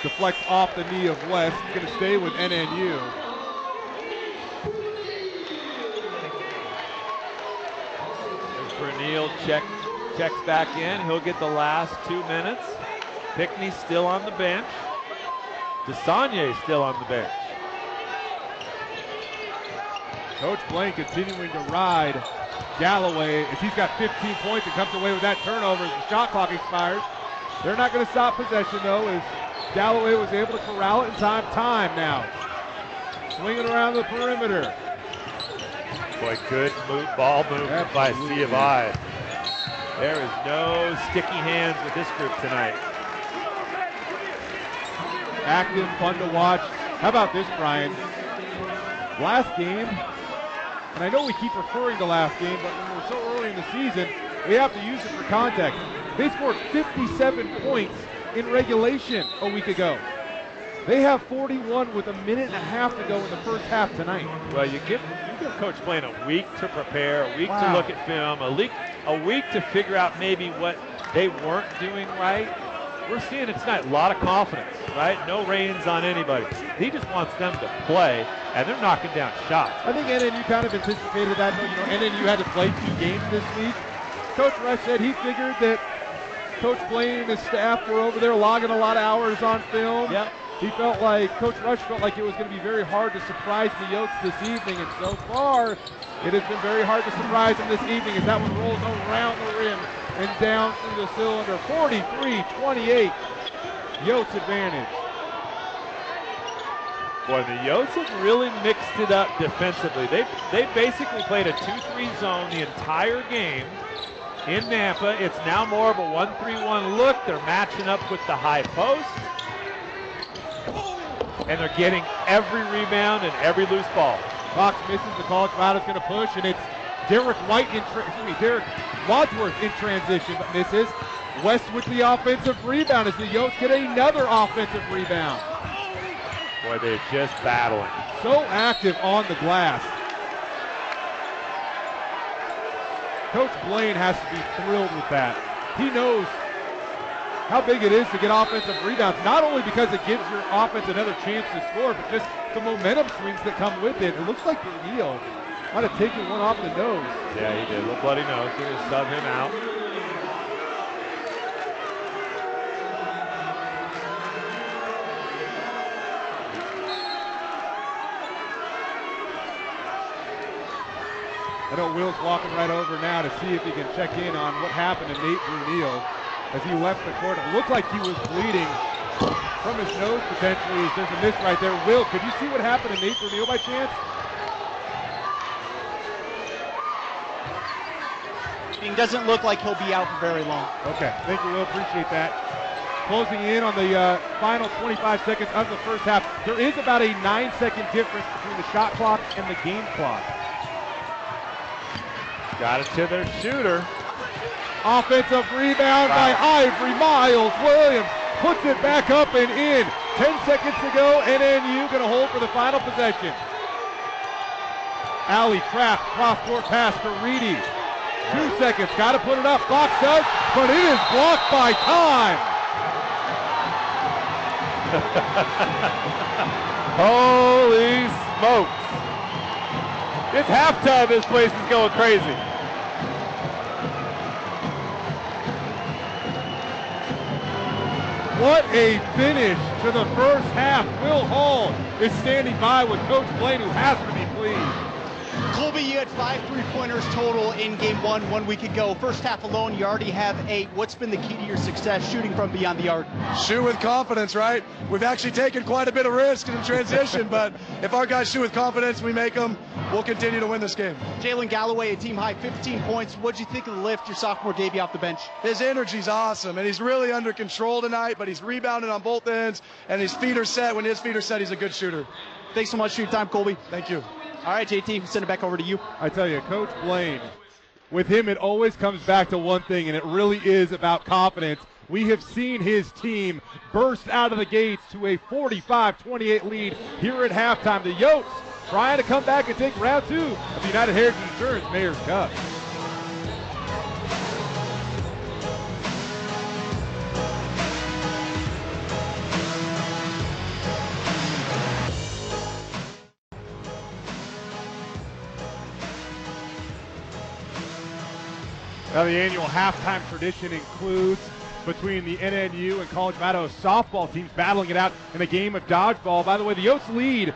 Deflects off the knee of West. He's going to stay with NNU. Bernil checks back in. He'll get the last 2 minutes. Pinkney still on the bench. DeSagne still on the bench. Coach Blaine continuing to ride Galloway as he's got 15 points and comes away with that turnover as the shot clock expires. They're not going to stop possession though as Galloway was able to corral it in time now. Swinging around the perimeter. Boy, good ball movement by C of I. There is no sticky hands with this group tonight. Active, fun to watch. How about this, Brian? Last game, and I know we keep referring to last game, but when we're so early in the season, we have to use it for context. They scored 57 points in regulation a week ago. They have 41 with a minute and a half to go in the first half tonight. Well, you give Coach Blaine a week to prepare, a week to look at film, a week to figure out maybe what they weren't doing right. We're seeing it tonight, a lot of confidence, right? No reins on anybody. He just wants them to play, and they're knocking down shots. I think NNU kind of anticipated that. NNU had to play 2 games this week. Coach Rush said he figured that Coach Blaine and his staff were over there logging a lot of hours on film. Yep. Coach Rush felt like it was going to be very hard to surprise the Yotes this evening, and so far, it has been very hard to surprise them this evening as that one rolls around the rim and down through the cylinder. 43-28, Yotes advantage. Boy, the Yotes have really mixed it up defensively. They basically played a 2-3 zone the entire game in Nampa. It's now more of a 1-3-1 look. They're matching up with the high post. And they're getting every rebound and every loose ball. Fox misses. The college crowd is going to push, and it's Derek Wadsworth in transition, but misses. West with the offensive rebound as the Yotes get another offensive rebound. Boy, they're just battling. So active on the glass. Coach Blaine has to be thrilled with that. He knows how big it is to get offensive rebounds, not only because it gives your offense another chance to score, but just the momentum swings that come with it. It looks like Bernil might have taken one off the nose. Yeah, he did. Little bloody nose. He just sub him out. I know Will's walking right over now to see if he can check in on what happened to Nate Bernil as he left the court. It looked like he was bleeding from his nose potentially. There's a miss right there. Will, could you see what happened to Nate Bernil by chance? It doesn't look like he'll be out for very long. Okay, thank you, Will. Appreciate that. Closing in on the final 25 seconds of the first half. There is about a 9-second difference between the shot clock and the game clock. Got it to their shooter. Offensive rebound by Ivory. Miles Williams puts it back up and in. 10 seconds to go. NNU going to hold for the final possession. Alley trap, cross-court pass for Reedy. 2 seconds, got to put it up. Fox does, but it is blocked by time. Holy smokes. It's halftime. This place is going crazy. What a finish to the first half. Will Hall is standing by with Coach Blaine, who has to be pleased. Colby, you had 5 3-pointers total in game 1 week ago. First half alone, you already have 8. What's been the key to your success shooting from beyond the arc? Shoot with confidence, right? We've actually taken quite a bit of risk in transition, but if our guys shoot with confidence, we make them, we'll continue to win this game. Jalen Galloway, a team high 15 points. What'd you think of the lift your sophomore debut off the bench? His energy's awesome, and he's really under control tonight, but he's rebounding on both ends, and his feet are set. When his feet are set, he's a good shooter. Thanks so much for your time, Colby. Thank you. All right, JT, send it back over to you. I tell you, Coach Blaine, with him, it always comes back to one thing, and it really is about confidence. We have seen his team burst out of the gates to a 45-28 lead here at halftime. The Yotes trying to come back and take round 2 of the United Heritage Insurance Mayor's Cup. Now, the annual halftime tradition includes between the NNU and College of Idaho softball teams battling it out in a game of dodgeball. By the way, the Yotes lead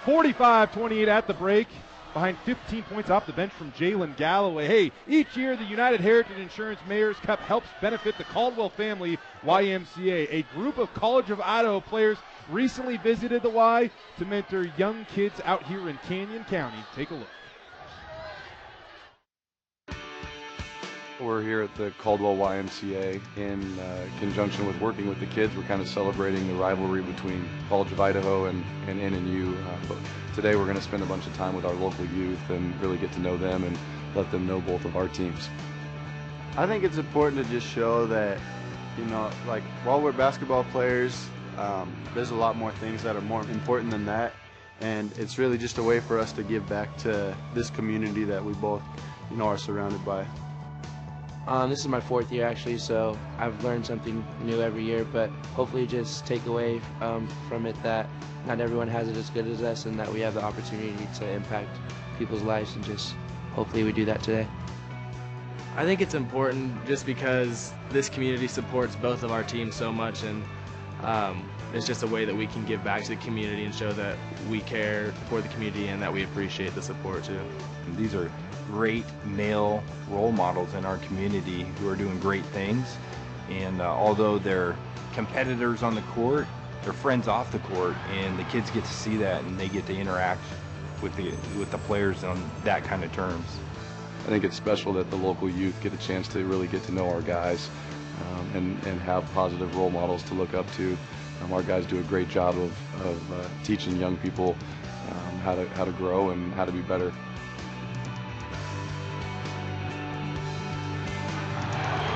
45-28 at the break behind 15 points off the bench from Jalen Galloway. Hey, each year the United Heritage Insurance Mayor's Cup helps benefit the Caldwell family YMCA. A group of College of Idaho players recently visited the Y to mentor young kids out here in Canyon County. Take a look. We're here at the Caldwell YMCA in conjunction with working with the kids. We're kind of celebrating the rivalry between College of Idaho and NNU. But today we're going to spend a bunch of time with our local youth and really get to know them and let them know both of our teams. I think it's important to just show that, you know, like while we're basketball players, there's a lot more things that are more important than that. And it's really just a way for us to give back to this community that we both, you know, are surrounded by. This is my 4th year actually, so I've learned something new every year, but hopefully just take away from it that not everyone has it as good as us and that we have the opportunity to impact people's lives, and just hopefully we do that today. I think it's important just because this community supports both of our teams so much, and it's just a way that we can give back to the community and show that we care for the community and that we appreciate the support too. These are great male role models in our community who are doing great things, and although they're competitors on the court, they're friends off the court, and the kids get to see that and they get to interact with the players on that kind of terms. I think it's special that the local youth get a chance to really get to know our guys and have positive role models to look up to. Our guys do a great job of teaching young people how to grow and how to be better.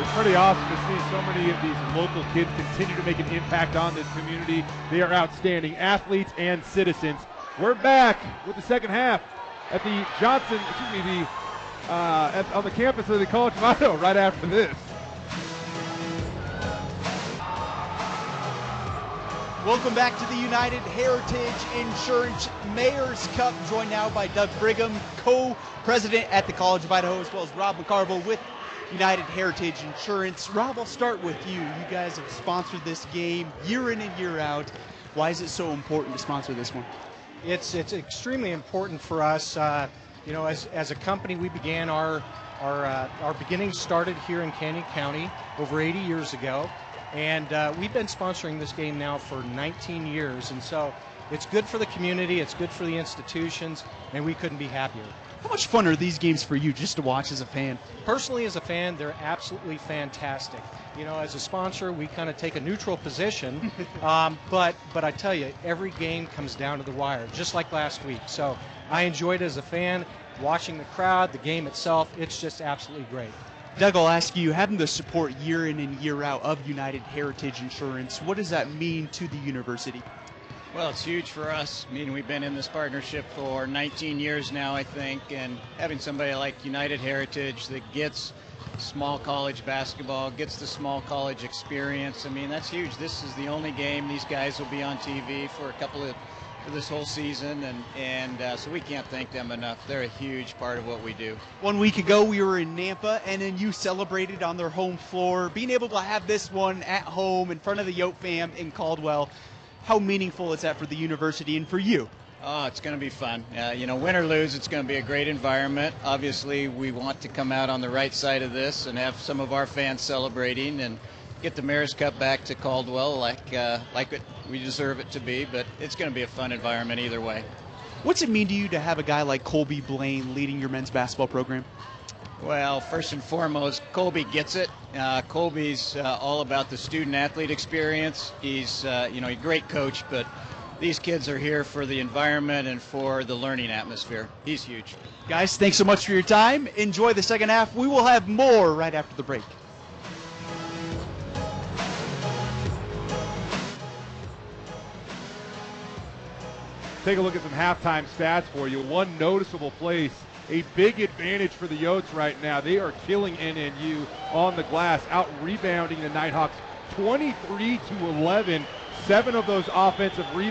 It's pretty awesome to see so many of these local kids continue to make an impact on this community. They are outstanding athletes and citizens. We're back with the second half at the on the campus of the College of Idaho right after this. Welcome back to the United Heritage Insurance Mayor's Cup, joined now by Doug Brigham, co-president at the College of Idaho, as well as Rob McCarville with United Heritage Insurance. Rob, I'll start with you. You guys have sponsored this game year in and year out. Why is it so important to sponsor this one? It's extremely important for us. You know, as a company, we began our beginnings started here in Canyon County over 80 years ago, and we've been sponsoring this game now for 19 years, and so it's good for the community, it's good for the institutions, and we couldn't be happier. How much fun are these games for you just to watch as a fan? Personally, as a fan, they're absolutely fantastic. You know, as a sponsor, we kind of take a neutral position, but I tell you, every game comes down to the wire, just like last week. So I enjoyed it as a fan, watching the crowd, the game itself. It's just absolutely great. Doug, I'll ask you, having the support year in and year out of United Heritage Insurance, what does that mean to the university? Well, it's huge for us. I mean, we've been in this partnership for 19 years now, I think, and having somebody like United Heritage that gets small college basketball, gets the small college experience, I mean, that's huge. This is the only game these guys will be on TV for this whole season, and so we can't thank them enough. They're a huge part of what we do. 1 week ago, we were in Nampa, and then you celebrated on their home floor. Being able to have this one at home in front of the Yote fam in Caldwell, how meaningful is that for the university and for you? Oh, it's going to be fun. You know, win or lose, it's going to be a great environment. Obviously, we want to come out on the right side of this and have some of our fans celebrating and get the Mayor's Cup back to Caldwell like we deserve it to be, but it's going to be a fun environment either way. What's it mean to you to have a guy like Colby Blaine leading your men's basketball program? Well, first and foremost, Colby gets it. Colby's all about the student-athlete experience. He's a great coach, but these kids are here for the environment and for the learning atmosphere. He's huge. Guys, thanks so much for your time. Enjoy the second half. We will have more right after the break. Take a look at some halftime stats for you. One noticeable place, a big advantage for the Yotes right now. They are killing NNU on the glass, out-rebounding the Nighthawks 23-11. 7 of those 23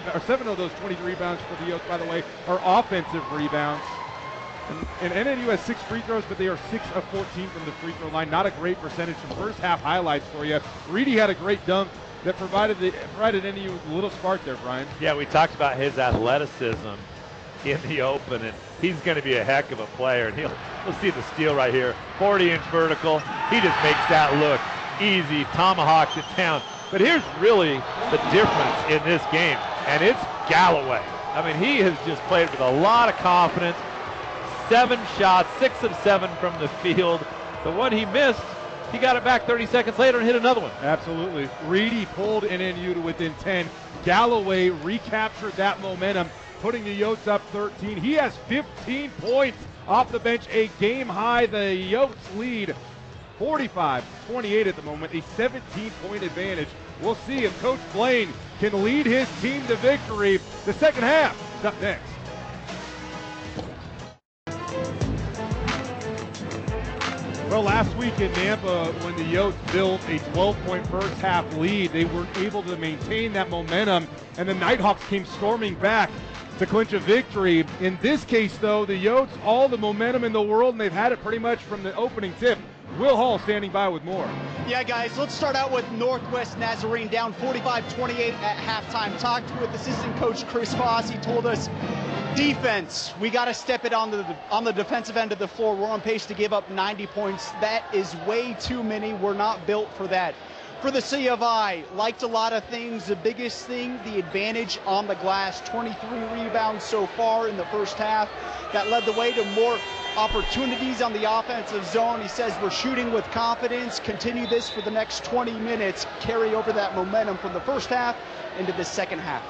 rebounds for the Yotes, by the way, are offensive rebounds. And NNU has 6 free throws, but they are 6 of 14 from the free throw line. Not a great percentage. Some first half highlights for you. Reedy had a great dunk that provided NNU with a little spark there, Brian. Yeah, we talked about his athleticism in the open, and he's going to be a heck of a player. And we'll see the steal right here. 40-inch vertical. He just makes that look easy. Tomahawked it down. But here's really the difference in this game, and it's Galloway. I mean, he has just played with a lot of confidence. 7 shots, 6 of 7 from the field. The one he missed, he got it back 30 seconds later and hit another one. Absolutely. Reedy pulled NNU to within 10. Galloway recaptured that momentum, putting the Yotes up 13. He has 15 points off the bench, a game high. The Yotes lead 45-28 at the moment, a 17-point advantage. We'll see if Coach Blaine can lead his team to victory. The second half is up next. Well, last week in Nampa, when the Yotes built a 12-point first half lead, they weren't able to maintain that momentum, and the Nighthawks came storming back to clinch a victory. In this case, though, the Yotes, all the momentum in the world, and they've had it pretty much from the opening tip. Will Hall standing by with more. Yeah, guys, let's start out with Northwest Nazarene down 45-28 at halftime. Talked with assistant coach Chris Foss. He told us, defense, we got to step it on the defensive end of the floor. We're on pace to give up 90 points. That is way too many. We're not built for that. For the C of I, liked a lot of things. The biggest thing, the advantage on the glass. 23 rebounds so far in the first half. That led the way to more opportunities on the offensive zone. He says we're shooting with confidence. Continue this for the next 20 minutes. Carry over that momentum from the first half into the second half.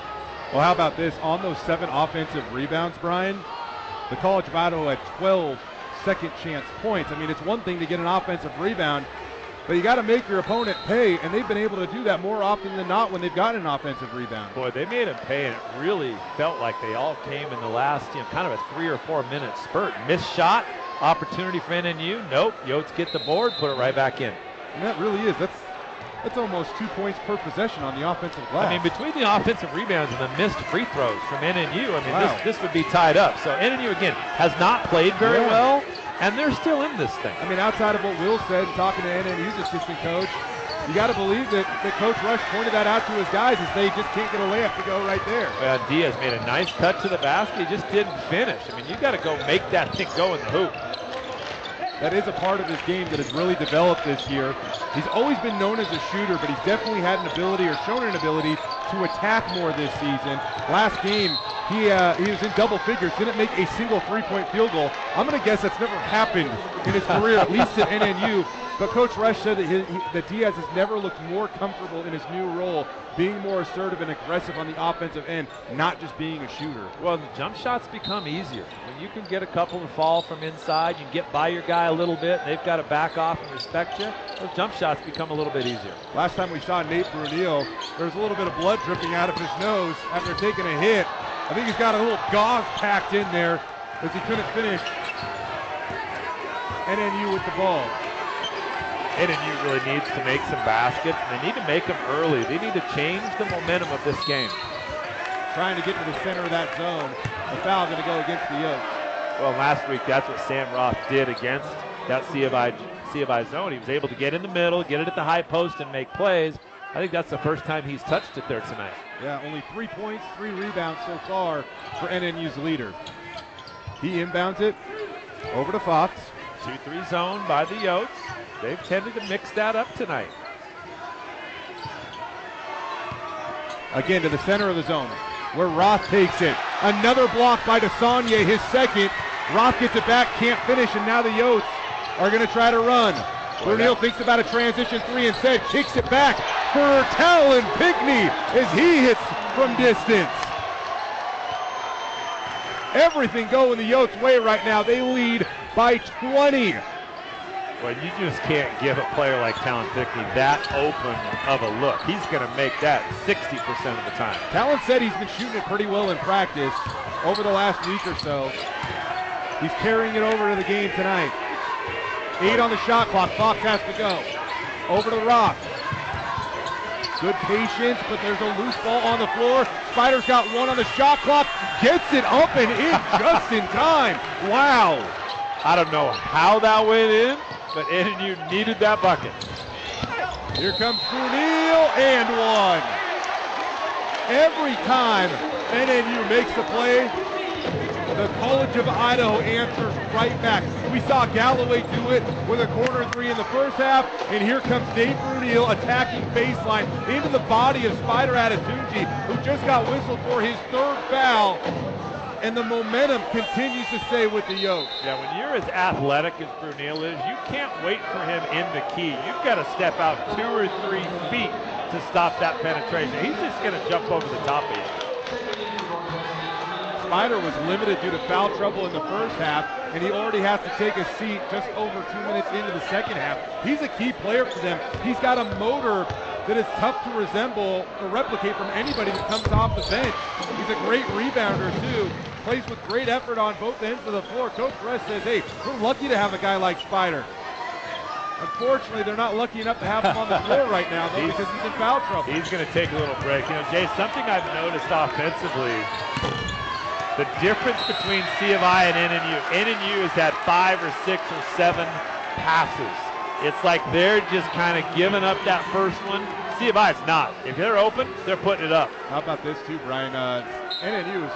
Well, how about this? On those 7 offensive rebounds, Brian, the College of Idaho had 12 second chance points. I mean, it's one thing to get an offensive rebound, but you got to make your opponent pay, and they've been able to do that more often than not when they've gotten an offensive rebound. Boy, they made them pay, and it really felt like they all came in the last, kind of a 3 or 4 minute spurt. Missed shot, opportunity for NNU. Nope, Yotes get the board, put it right back in. And that really is. That's almost 2 points per possession on the offensive glass. I mean, between the offensive rebounds and the missed free throws from NNU, I mean, this would be tied up. So NNU, again, has not played very well, and they're still in this thing. I mean, outside of what Will said, talking to NNU's assistant coach, you got to believe that Coach Rush pointed that out to his guys as they just can't get a layup to go right there. Well, Diaz made a nice cut to the basket. He just didn't finish. I mean, you got to go make that thing go in the hoop. That is a part of his game that has really developed this year. He's always been known as a shooter, but he's definitely had an ability or shown an ability to attack more this season. Last game, he was in double figures, didn't make a single three-point field goal. I'm going to guess that's never happened in his career, at least at NNU. But Coach Resch said that Diaz has never looked more comfortable in his new role, being more assertive and aggressive on the offensive end, not just being a shooter. Well, the jump shots become easier. When you can get a couple to fall from inside, you can get by your guy a little bit, and they've got to back off and respect you, those jump shots become a little bit easier. Last time we saw Nate Brunel, there was a little bit of blood dripping out of his nose after taking a hit. I think he's got a little gauze packed in there as he couldn't finish. NNU with the ball. NNU really needs to make some baskets, and they need to make them early. They need to change the momentum of this game. Trying to get to the center of that zone. The foul going to go against the Yotes. Well, last week that's what Sam Roth did against that C of I zone. He was able to get in the middle, get it at the high post, and make plays. I think that's the first time he's touched it there tonight. Yeah, only 3 points, 3 rebounds so far for NNU's leader. He inbounds it over to Fox. 2-3 zone by the Yotes. They've tended to mix that up tonight. Again to the center of the zone where Roth takes it. Another block by DeSaulnier, his second. Roth gets it back, can't finish, and now the Yotes are going to try to run. Brunel thinks about a transition three instead, kicks it back for Talan Pinkney as he hits from distance. Everything going the Yotes' way right now. They lead by 20. Well, you just can't give a player like Talan Pinkney that open of a look. He's going to make that 60% of the time. Talan said he's been shooting it pretty well in practice over the last week or so. He's carrying it over to the game tonight. 8 on the shot clock. Fox has to go. Over to Roth. Good patience, but there's a loose ball on the floor. Spider's got 1 on the shot clock. Gets it up and in just in time. Wow. I don't know how that went in, but NNU needed that bucket. Here comes Brunel and 1. Every time NNU makes a play, the College of Idaho answers right back. We saw Galloway do it with a corner 3 in the first half, and here comes Nate Brunel attacking baseline into the body of Spider Adetunji, who just got whistled for his 3rd foul, and the momentum continues to stay with the Yotes. Yeah, when you're as athletic as Brunel is, you can't wait for him in the key. You've got to step out 2 or 3 feet to stop that penetration. He's just going to jump over the top of you. Spider was limited due to foul trouble in the first half, and he already has to take a seat just over 2 minutes into the second half. He's a key player for them. He's got a motor that is tough to resemble or replicate from anybody that comes off the bench. He's a great rebounder too. Plays with great effort on both ends of the floor. Coach Resch says, hey, we're lucky to have a guy like Spider. Unfortunately, they're not lucky enough to have him on the floor right now, though, because he's in foul trouble. He's going to take a little break. You know, Jay, something I've noticed offensively, the difference between C of I and NNU. NNU has had 5 or 6 or 7 passes. It's like they're just kind of giving up that first one. C of I is not. If they're open, they're putting it up. How about this too, Brian? NNU is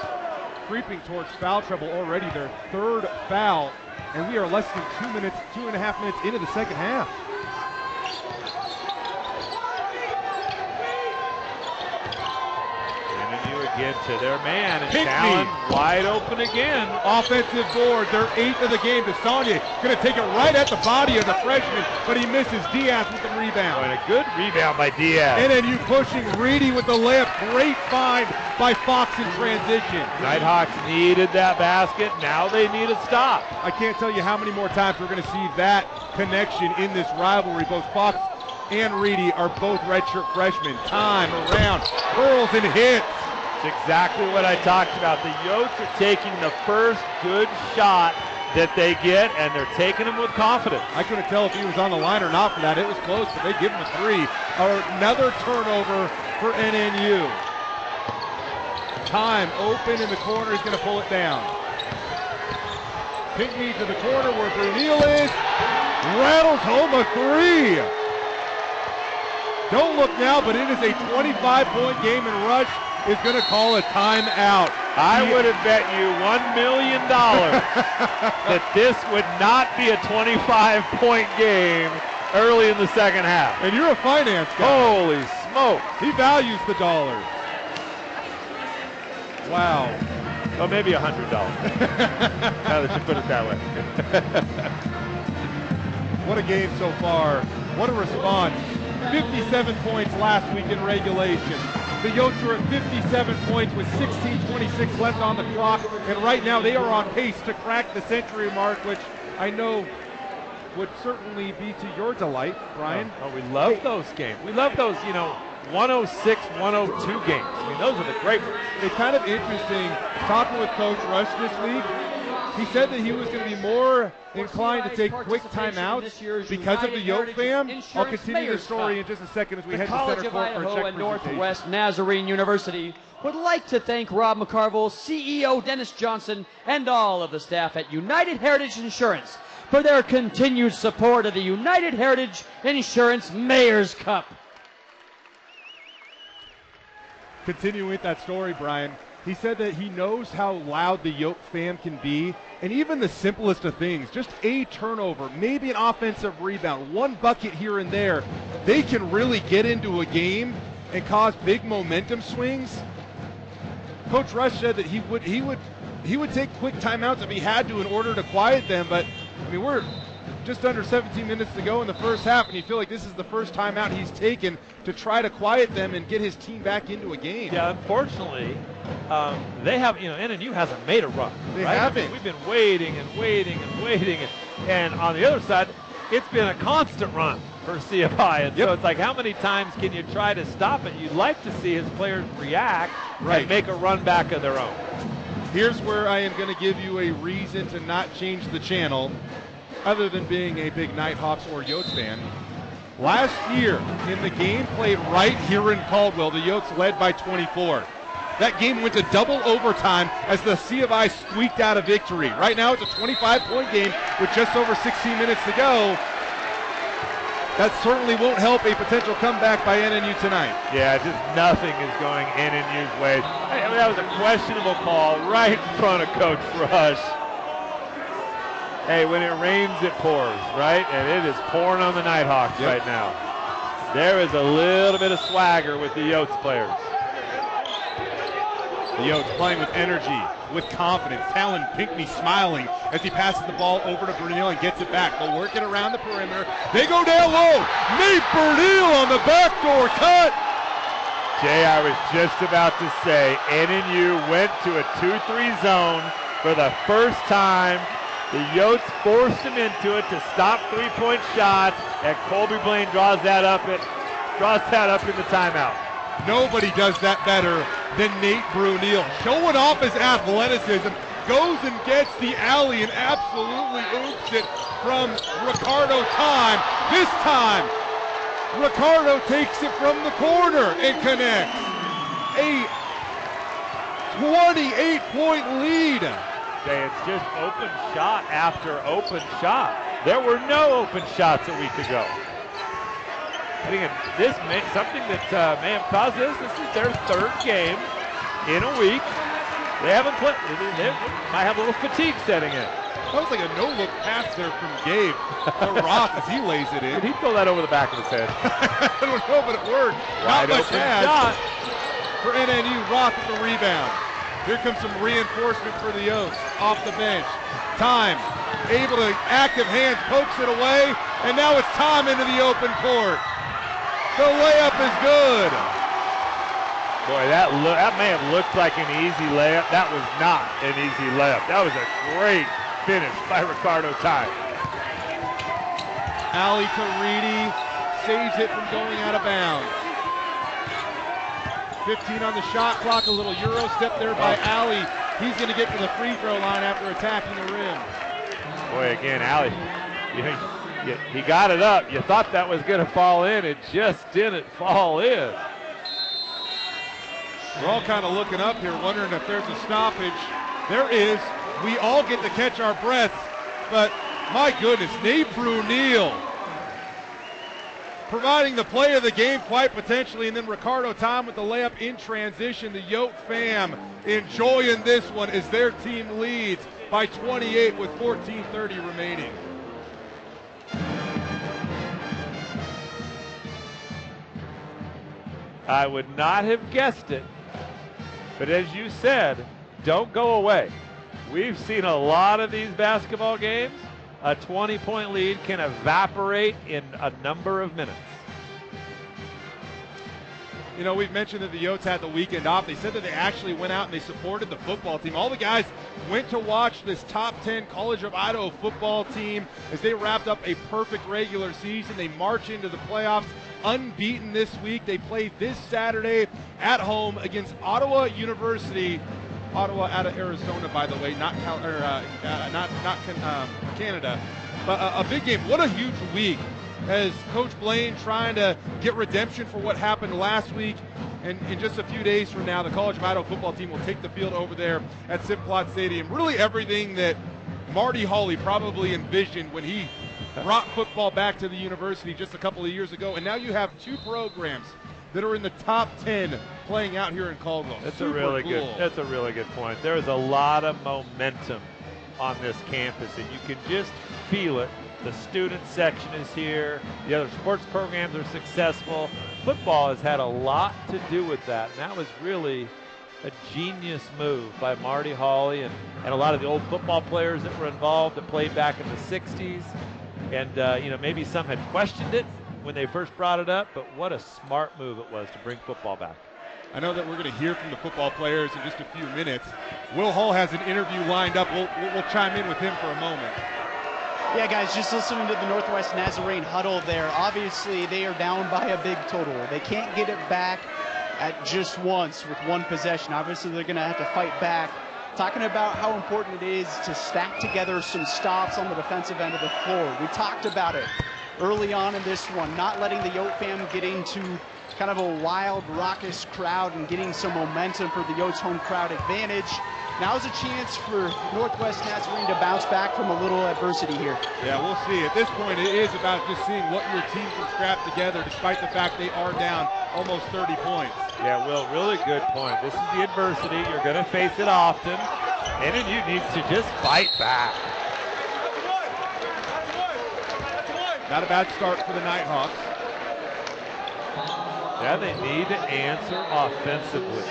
creeping towards foul trouble already, their 3rd foul, and we are less than 2.5 minutes into the second half. NNU again to their man, and Pinkney. Talan wide open again. Offensive board, their 8th of the game. DeSaulnier going to take it right at the body of the freshman, but he misses. Diaz with the rebound. Oh, and a good rebound by Diaz. NNU pushing Reedy with the layup. Great find by Fox in transition. Nighthawks needed that basket. Now they need a stop. I can't tell you how many more times we're going to see that connection in this rivalry. Both Fox and Reedy are both redshirt freshmen. Time around, curls and hits. It's exactly what I talked about. The Yotes are taking the first good shot that they get, and they're taking them with confidence. I couldn't tell if he was on the line or not for that. It was close, but they give him a 3. Another turnover for NNU. Time open in the corner. He's going to pull it down. Pinkney to the corner where Brunel is. Rattles home a 3. Don't look now, but it is a 25-point game, and Rush is going to call a timeout. I would have bet you $1 million that this would not be a 25-point game early in the second half. And you're a finance guy. Holy smoke. He values the dollar. Wow. Well, maybe $100. Now that you put it that way. What a game so far. What a response. 57 points last week in regulation. The Yotes are at 57 points with 16:26 left on the clock, and right now they are on pace to crack the century mark, which I know would certainly be to your delight, Brian. Oh, we love those games. We love those, 106, 102 games. I mean, those are the great ones. It's kind of interesting talking with Coach Rush this week. He said that he was going to be more inclined to take quick timeouts because of the Yote fam. I'll continue the story in just a second as we head to center court for a check and presentation. Northwest Nazarene University would like to thank Rob McCarville, CEO Dennis Johnson, and all of the staff at United Heritage Insurance for their continued support of the United Heritage Insurance Mayor's Cup. Continuing with that story, Brian, he said that he knows how loud the Yote fam can be, and even the simplest of things, just a turnover, maybe an offensive rebound, one bucket here and there, they can really get into a game and cause big momentum swings. Coach Rush said that he would take quick timeouts if he had to in order to quiet them, but I mean, we're just under 17 minutes to go in the first half, and you feel like this is the first timeout he's taken to try to quiet them and get his team back into a game. Yeah, unfortunately, they have, NNU hasn't made a run. They right? haven't. We've been waiting and waiting and waiting, and on the other side, it's been a constant run for CFI, and so it's like, how many times can you try to stop it? You'd like to see his players react and make a run back of their own. Here's where I am going to give you a reason to not change the channel, other than being a big Nighthawks or Yotes fan. Last year, in the game played right here in Caldwell, the Yotes led by 24. That game went to double overtime as the C of I squeaked out a victory. Right now, it's a 25-point game with just over 16 minutes to go. That certainly won't help a potential comeback by NNU tonight. Yeah, just nothing is going NNU's way. I mean, that was a questionable call right in front of Coach Rush. Hey, when it rains, it pours, right? And it is pouring on the Nighthawks right now. There is a little bit of swagger with the Yotes players. The Yotes playing with energy, with confidence. Talan Pinkney smiling as he passes the ball over to Bernil and gets it back. They'll work it around the perimeter. They go down low. Nate Bernil on the backdoor cut. Jay, I was just about to say, NNU went to a 2-3 zone for the first time. The Yotes forced him into it to stop three-point shots, and Colby Blaine draws that up in the timeout. Nobody does that better than Nate Brunel. Showing off his athleticism, goes and gets the alley and absolutely oops it from Ricardo Time. This time, Ricardo takes it from the corner and connects. A 28-point lead. Jay, it's just open shot after open shot. There were no open shots a week ago. I think this may something that may have caused this. This is their third game in a week. They haven't played. They might have a little fatigue setting in. That was like a no-look pass there from Gabe to Roth as he lays it in. Did he throw that over the back of his head? I don't know, but it worked. Wide Not much open pass shot for NNU. Roth with the rebound. Here comes some reinforcement for the Yotes off the bench. Time, able to active hands, pokes it away, and now it's Time into the open court. The layup is good. Boy, that may have looked like an easy layup. That was not an easy layup. That was a great finish by Ricardo Time. Alley to Reedy, saves it from going out of bounds. 15 on the shot clock, a little Euro step there by Alley. He's going to get to the free throw line after attacking the rim. Boy, again, Alley, he got it up. You thought that was going to fall in. It just didn't fall in. We're all kind of looking up here, wondering if there's a stoppage. There is. We all get to catch our breaths, but my goodness, Nate Brunel providing the play of the game quite potentially, and then Ricardo Time with the layup in transition. The Yote fam enjoying this one as their team leads by 28 with 14:30 remaining. I would not have guessed it, but as you said, don't go away. We've seen a lot of these basketball games. A 20-point lead can evaporate in a number of minutes. You know, we've mentioned that the Yotes had the weekend off. They said that they actually went out and they supported the football team. All the guys went to watch this top 10 College of Idaho football team as they wrapped up a perfect regular season. They march into the playoffs unbeaten this week. They play this Saturday at home against Ottawa University. Ottawa out of Arizona, by the way, not Canada. But a big game. What a huge week. As Coach Blaine trying to get redemption for what happened last week. And in just a few days from now, the College of Idaho football team will take the field over there at Simplot Stadium. Really everything that Marty Hawley probably envisioned when he brought football back to the university just a couple of years ago. And now you have two programs that are in the top 10 playing out here in Caldwell. That's a really good point. There's a lot of momentum on this campus, and you can just feel it. The student section is here. The other sports programs are successful. Football has had a lot to do with that, and that was really a genius move by Marty Hawley and a lot of the old football players that were involved that played back in the 60s. And, you know, maybe some had questioned it when they first brought it up, but what a smart move it was to bring football back. I know that we're going to hear from the football players in just a few minutes. Will Hall has an interview lined up. We'll chime in with him for a moment. Yeah, guys, just listening to the Northwest Nazarene huddle there. Obviously, they are down by a big total. They can't get it back at just once with one possession. Obviously, they're going to have to fight back. Talking about how important it is to stack together some stops on the defensive end of the floor. We talked about it early on in this one, not letting the Yote fam get into kind of a wild, raucous crowd and getting some momentum for the Yotes home crowd advantage. Now's a chance for Northwest Nazarene to bounce back from a little adversity here. Yeah, we'll see. At this point, it is about just seeing what your team can scrap together, despite the fact they are down almost 30 points. Yeah, Will, really good point. This is the adversity. You're going to face it often. NNU needs to just fight back. Not a bad start for the Nighthawks. Yeah, they need to answer offensively.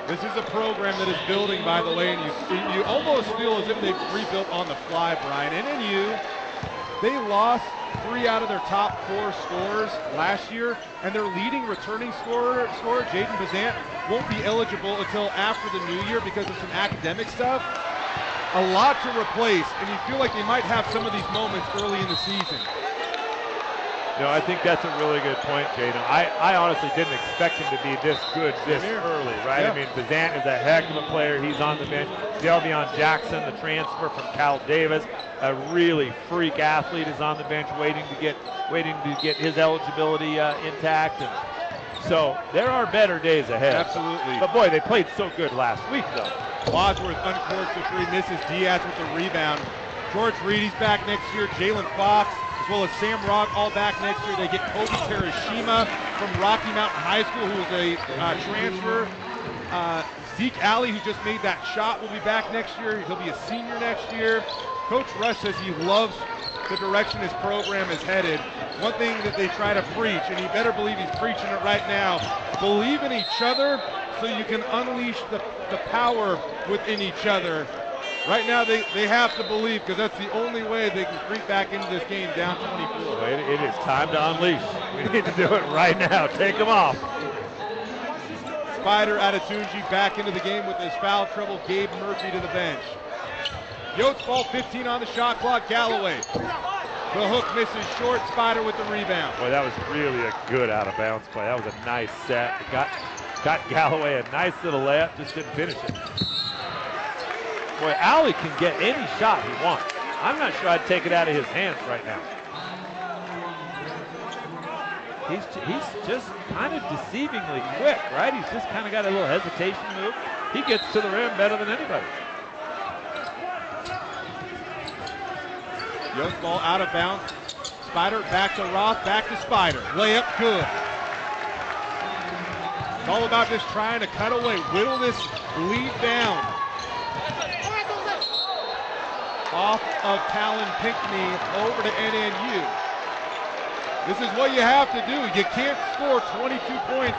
This is a program that is building, by the way, and you almost feel as if they've rebuilt on the fly, Brian. NNU, they lost 3 out of their top 4 scorers last year, and their leading returning scorer Jaden Bazant, won't be eligible until after the new year because of some academic stuff. A lot to replace, and you feel like they might have some of these moments early in the season. No, I think that's a really good point, Jaden. I honestly didn't expect him to be this good this early, right? Yeah. I mean, Bazant is a heck of a player. He's on the bench. Delvion Jackson, the transfer from Cal Davis, a really freak athlete, is on the bench waiting to get his eligibility intact. And so there are better days ahead. Absolutely. But boy, they played so good last week, though. Wadsworth uncorks the 3, misses Diaz with the rebound. George Reedy's back next year. Jalen Fox, as well as Sam Rock, all back next year. They get Kobe Terashima from Rocky Mountain High School, who is a transfer. Zeke Alley, who just made that shot, will be back next year. He'll be a senior next year. Coach Rush says he loves the direction his program is headed. One thing that they try to preach, and you better believe he's preaching it right now, believe in each other so you can unleash the power within each other. Right now, they have to believe, because that's the only way they can creep back into this game down 24. Well, it is time to unleash. We need to do it right now. Take them off. Spider Adetunji back into the game with his foul trouble. Gabe Murphy to the bench. Yotes ball 15 on the shot clock. Galloway. The hook misses short. Spider with the rebound. Boy, that was really a good out-of-bounds play. That was a nice set. It got Galloway a nice little layup, just didn't finish it. Boy, Alley can get any shot he wants. I'm not sure I'd take it out of his hands right now. He's just kind of deceivingly quick, right? He's just kind of got a little hesitation move. He gets to the rim better than anybody. Yotes ball out of bounds. Spider back to Roth, back to Spider. Layup good. It's all about just trying to cut away, whittle this lead down. Off of Talan Pinkney over to NNU. This is what you have to do. You can't score 22 points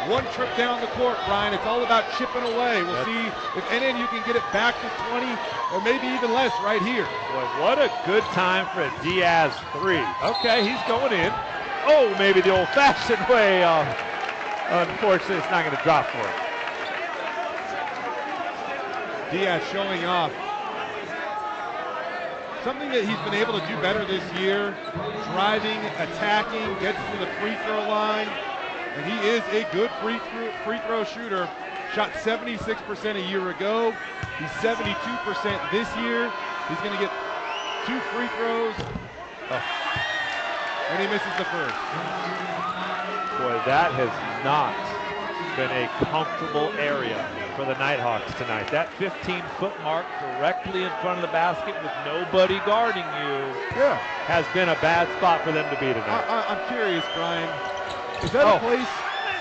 one trip down the court, Brian. It's all about chipping away. We'll see if NNU can get it back to 20 or maybe even less right here. Boy, what a good time for a Diaz three. Okay, he's going in. Oh, maybe the old-fashioned way. Unfortunately, it's not going to drop for him. Diaz showing off something that he's been able to do better this year, driving, attacking, gets to the free throw line, and he is a good free throw shooter. Shot 76% a year ago. He's 72% this year. He's going to get 2 free throws, and he misses the first. Boy, that has not been a comfortable area for the Nighthawks tonight. That 15-foot mark directly in front of the basket with nobody guarding you has been a bad spot for them to be tonight. I'm curious, Brian, is that a place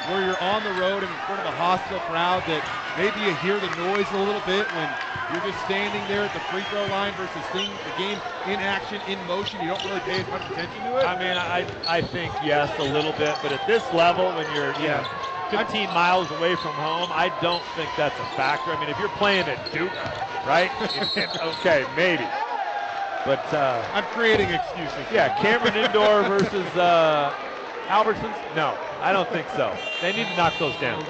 where you're on the road and in front of a hostile crowd that maybe you hear the noise a little bit when you're just standing there at the free throw line versus seeing the game in action, in motion? You don't really pay as much attention to it? I mean, I think yes, a little bit, but at this level, when you're 15 miles away from home, I don't think that's a factor. I mean, if you're playing at Duke, right? Okay, maybe. But I'm creating excuses. Yeah, Cameron Indoor versus Albertsons? No, I don't think so. They need to knock those down.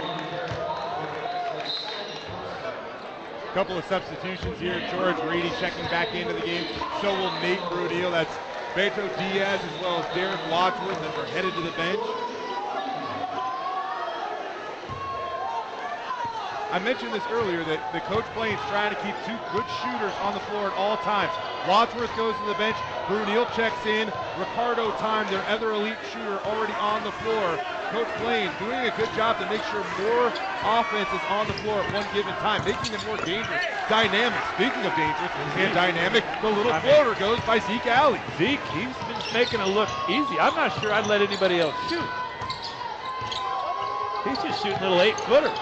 Couple of substitutions here. George Reedy checking back into the game. So will Nate Brunil. That's Beto Diaz as well as Derek Wadsworth as they're headed to the bench. I mentioned this earlier that the coach Blaine's trying to keep 2 good shooters on the floor at all times. Wadsworth goes to the bench. Brunil checks in. Ricardo Time, their other elite shooter, already on the floor. Coach Blaine doing a good job to make sure more offense is on the floor at one given time, making them more dangerous, dynamic. Speaking of dangerous and dynamic, the little floater goes by Zeke Alley. Zeke, he's been making it look easy. I'm not sure I'd let anybody else shoot. He's just shooting little 8-footers.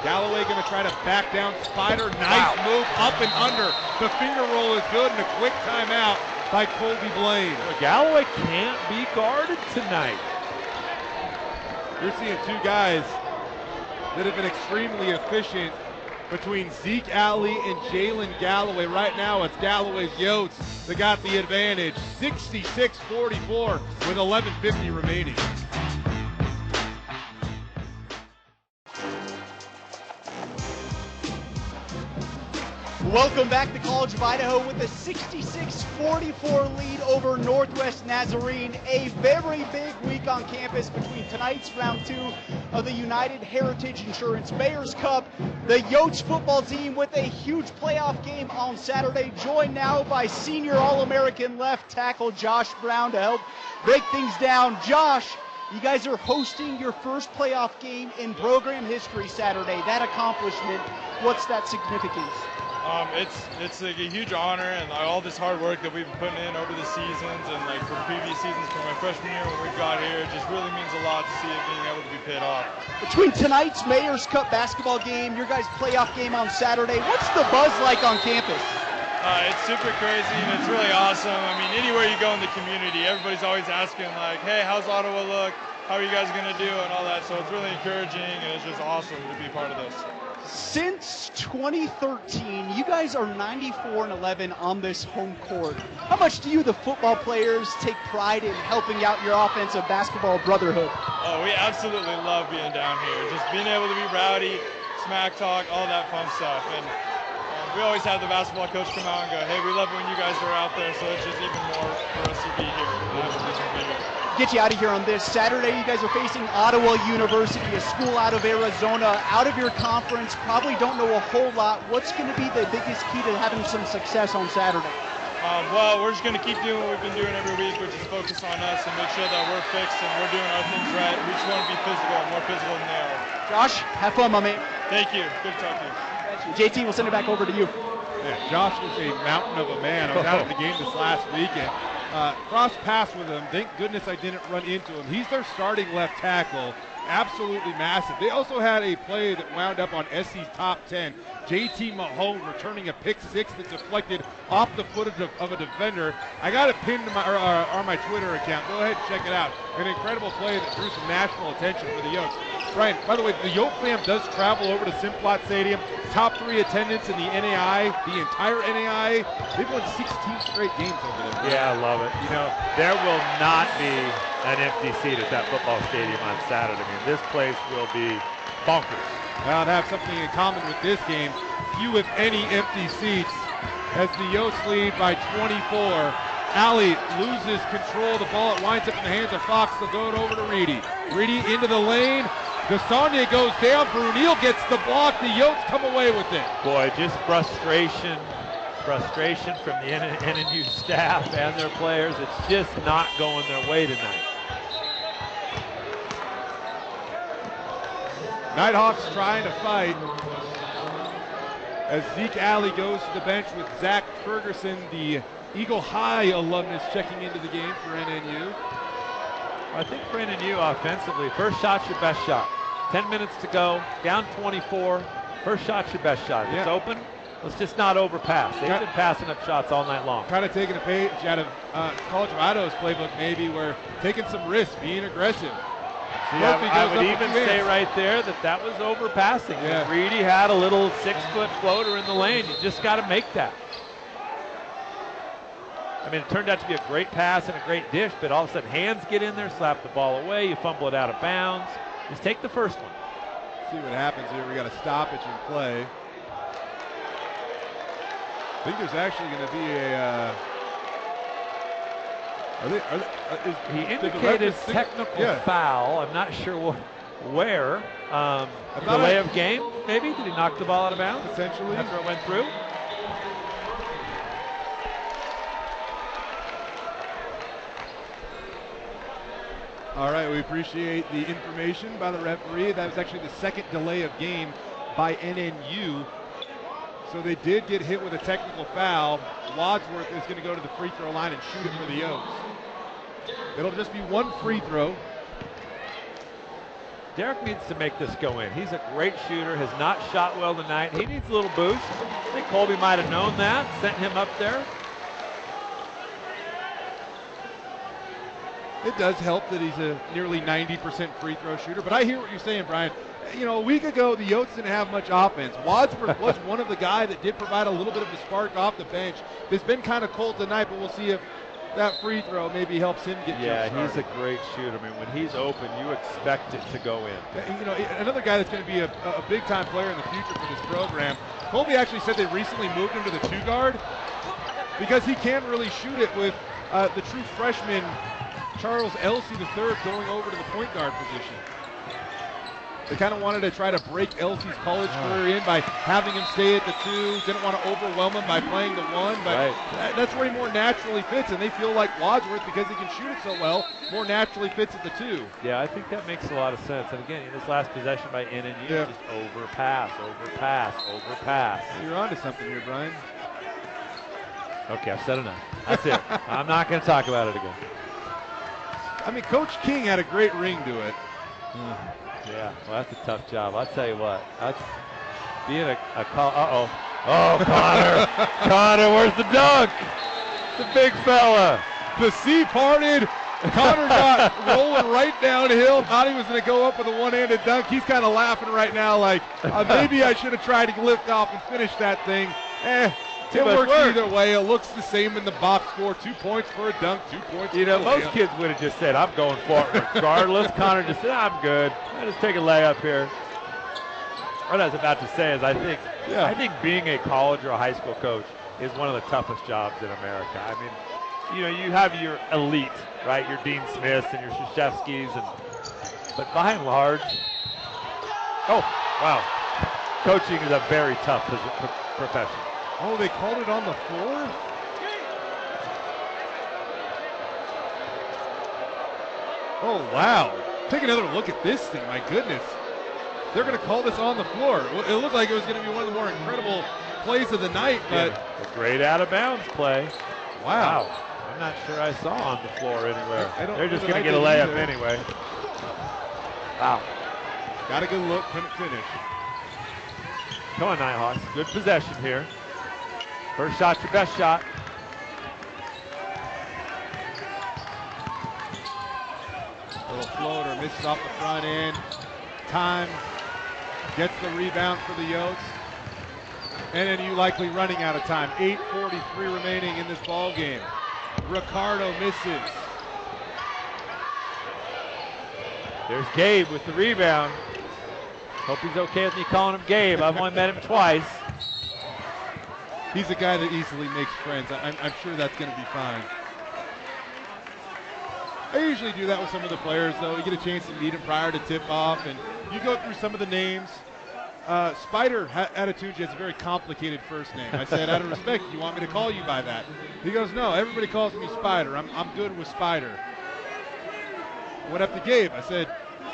Galloway going to try to back down Spider. Nice move up and under. The finger roll is good and a quick timeout by Colby Blaine. Well, Galloway can't be guarded tonight. You're seeing 2 guys that have been extremely efficient between Zeke Alley and Jalen Galloway. Right now it's Galloway's Yotes that got the advantage. 66-44 with 11:50 remaining. Welcome back to College of Idaho with a 66-44 lead over Northwest Nazarene. A very big week on campus between tonight's round 2 of the United Heritage Insurance Mayor's Cup. The Yotes football team with a huge playoff game on Saturday, joined now by senior All-American left tackle Josh Brown to help break things down. Josh, you guys are hosting your first playoff game in program history Saturday. That accomplishment, what's that significance? It's like a huge honor, and all this hard work that we've been putting in over the seasons and like for previous seasons from my freshman year when we got here, it just really means a lot to see it being able to be paid off. Between tonight's Mayor's Cup basketball game, your guys' playoff game on Saturday, what's the buzz like on campus? It's super crazy and it's really awesome. I mean, anywhere you go in the community, everybody's always asking like, hey, how's Ottawa look? How are you guys going to do? And all that. So it's really encouraging and it's just awesome to be part of this. Since 2013, you guys are 94-11 on this home court. How much do you, the football players, take pride in helping out your offensive basketball brotherhood? Oh, we absolutely love being down here. Just being able to be rowdy, smack talk, all that fun stuff. And we always have the basketball coach come out and go, hey, we love it when you guys are out there, so it's just even more for us to be here. Get you out of here on this. Saturday, you guys are facing Ottawa University, a school out of Arizona, out of your conference, probably don't know a whole lot. What's going to be the biggest key to having some success on Saturday? Well, we're just going to keep doing what we've been doing every week, which is focus on us and make sure that we're fixed and we're doing our things right. We just want to be physical, more physical than they are. Josh, have fun, my man. Thank you. Good to talk to you. JT, we'll send it back over to you. Yeah, Josh is a mountain of a man. I was out at the game this last weekend. Cross paths with him. Thank goodness I didn't run into him. He's their starting left tackle. absolutely massive. They also had a play that wound up on SC's top 10. JT Mahone returning a pick six that deflected off the foot of a defender. I got it pinned to on my Twitter account. Go ahead and check it out. An incredible play that drew some national attention for the Yotes. Brian, by the way, the Yote fam does travel over to Simplot Stadium. Top 3 attendance in the NAI, the entire NAI. They've won 16 straight games over there. Yeah, I love it. You know, there will not be an empty seat at that football stadium on Saturday. I mean, this place will be bonkers. Well, they have something in common with this game. Few, if any, empty seats as the Yotes lead by 24. Alley loses control of the ball. It winds up in the hands of Fox. They'll go it over to Reedy. Reedy into the lane. Gassagna goes down. Brunel gets the block. The Yotes come away with it. Boy, just frustration from the NNU staff and their players. It's just not going their way tonight. Nighthawks trying to fight as Zeke Alley goes to the bench with Zach Ferguson, the Eagle High alumnus, checking into the game for NNU. I think for NNU offensively, first shot's your best shot. 10 minutes to go, down 24. First shot's your best shot. If it's open, let's just not overpass. They've been passing up shots all night long. Kind of taking a page out of College of Idaho's playbook, maybe, where taking some risks, being aggressive. See, I would even say right there that was overpassing. Yeah. Reedy had a little 6-foot floater in the lane. You just got to make that. I mean, it turned out to be a great pass and a great dish, but all of a sudden hands get in there, slap the ball away, you fumble it out of bounds. Just take the first one. See what happens here. We got a stoppage in play. I think there's actually going to be a. He indicated technical foul. I'm not sure where. Delay of game, maybe? Did he knock the ball out of bounds? Potentially. After it went through? All right, we appreciate the information by the referee. That was actually the second delay of game by NNU. So they did get hit with a technical foul. Wadsworth is going to go to the free throw line and shoot it for the Yotes. It'll just be one free throw. Derek needs to make this go in. He's a great shooter, has not shot well tonight. He needs a little boost. I think Colby might have known that, sent him up there. It does help that he's a nearly 90% free throw shooter, but I hear what you're saying, Brian. You know, a week ago, the Yotes didn't have much offense. Wadsworth was one of the guys that did provide a little bit of a spark off the bench. It's been kind of cold tonight, but we'll see if that free throw maybe helps him get he's a great shooter. I mean, when he's open, you expect it to go in. You know, another guy that's going to be a big-time player in the future for this program, Colby actually said they recently moved him to the 2-guard because he can really shoot it with the true freshman Charles Elsey III going over to the point guard position. They kind of wanted to try to break Elsey's college career in by having him stay at the 2. Didn't want to overwhelm him by playing the 1, but that's where he more naturally fits, and they feel like Wadsworth, because he can shoot it so well, more naturally fits at the 2. Yeah, I think that makes a lot of sense. And again, in this last possession by NNU, just overpass. You're onto something here, Brian. Okay, I've said enough. That's it. I'm not going to talk about it again. I mean, Coach King had a great ring to it. Yeah, well, that's a tough job. I'll tell you what. That's being a call. Oh, Connor. Connor, where's the dunk? The big fella. The sea parted. Connor got rolling right downhill. Thought he was going to go up with a one-handed dunk. He's kind of laughing right now like, maybe I should have tried to lift off and finish that thing. It works either way. It looks the same in the box score. 2 points for a dunk, 2 points for a layup. Most kids would have just said, I'm going for it regardless. Connor just said, I'm good. I just take a layup here. What I was about to say is I think being a college or a high school coach is one of the toughest jobs in America. I mean, you have your elite, right? Your Dean Smiths and your Krzyzewskis, but by and large, coaching is a very tough profession. Oh, they called it on the floor? Oh, wow. Take another look at this thing. My goodness. They're going to call this on the floor. It looked like it was going to be one of the more incredible plays of the night, but... A great out-of-bounds play. Wow. I'm not sure I saw on the floor anywhere. They're just going to get a layup anyway. Wow. Got a good look, couldn't finish. Come on, Nighthawks. Good possession here. First shot's your best shot. Little floater, misses off the front end. Time, gets the rebound for the Yotes. NNU likely running out of time. 8:43 remaining in this ball game. Ricardo misses. There's Gabe with the rebound. Hope he's okay with me calling him Gabe. I've only met him twice. He's a guy that easily makes friends. I'm sure that's going to be fine. I usually do that with some of the players, though. You get a chance to meet them prior to tip-off, and you go through some of the names. Spider Attitude has a very complicated first name. I said, out of respect, you want me to call you by that? He goes, no, everybody calls me Spider. I'm good with Spider. I went up to Gabe. I said,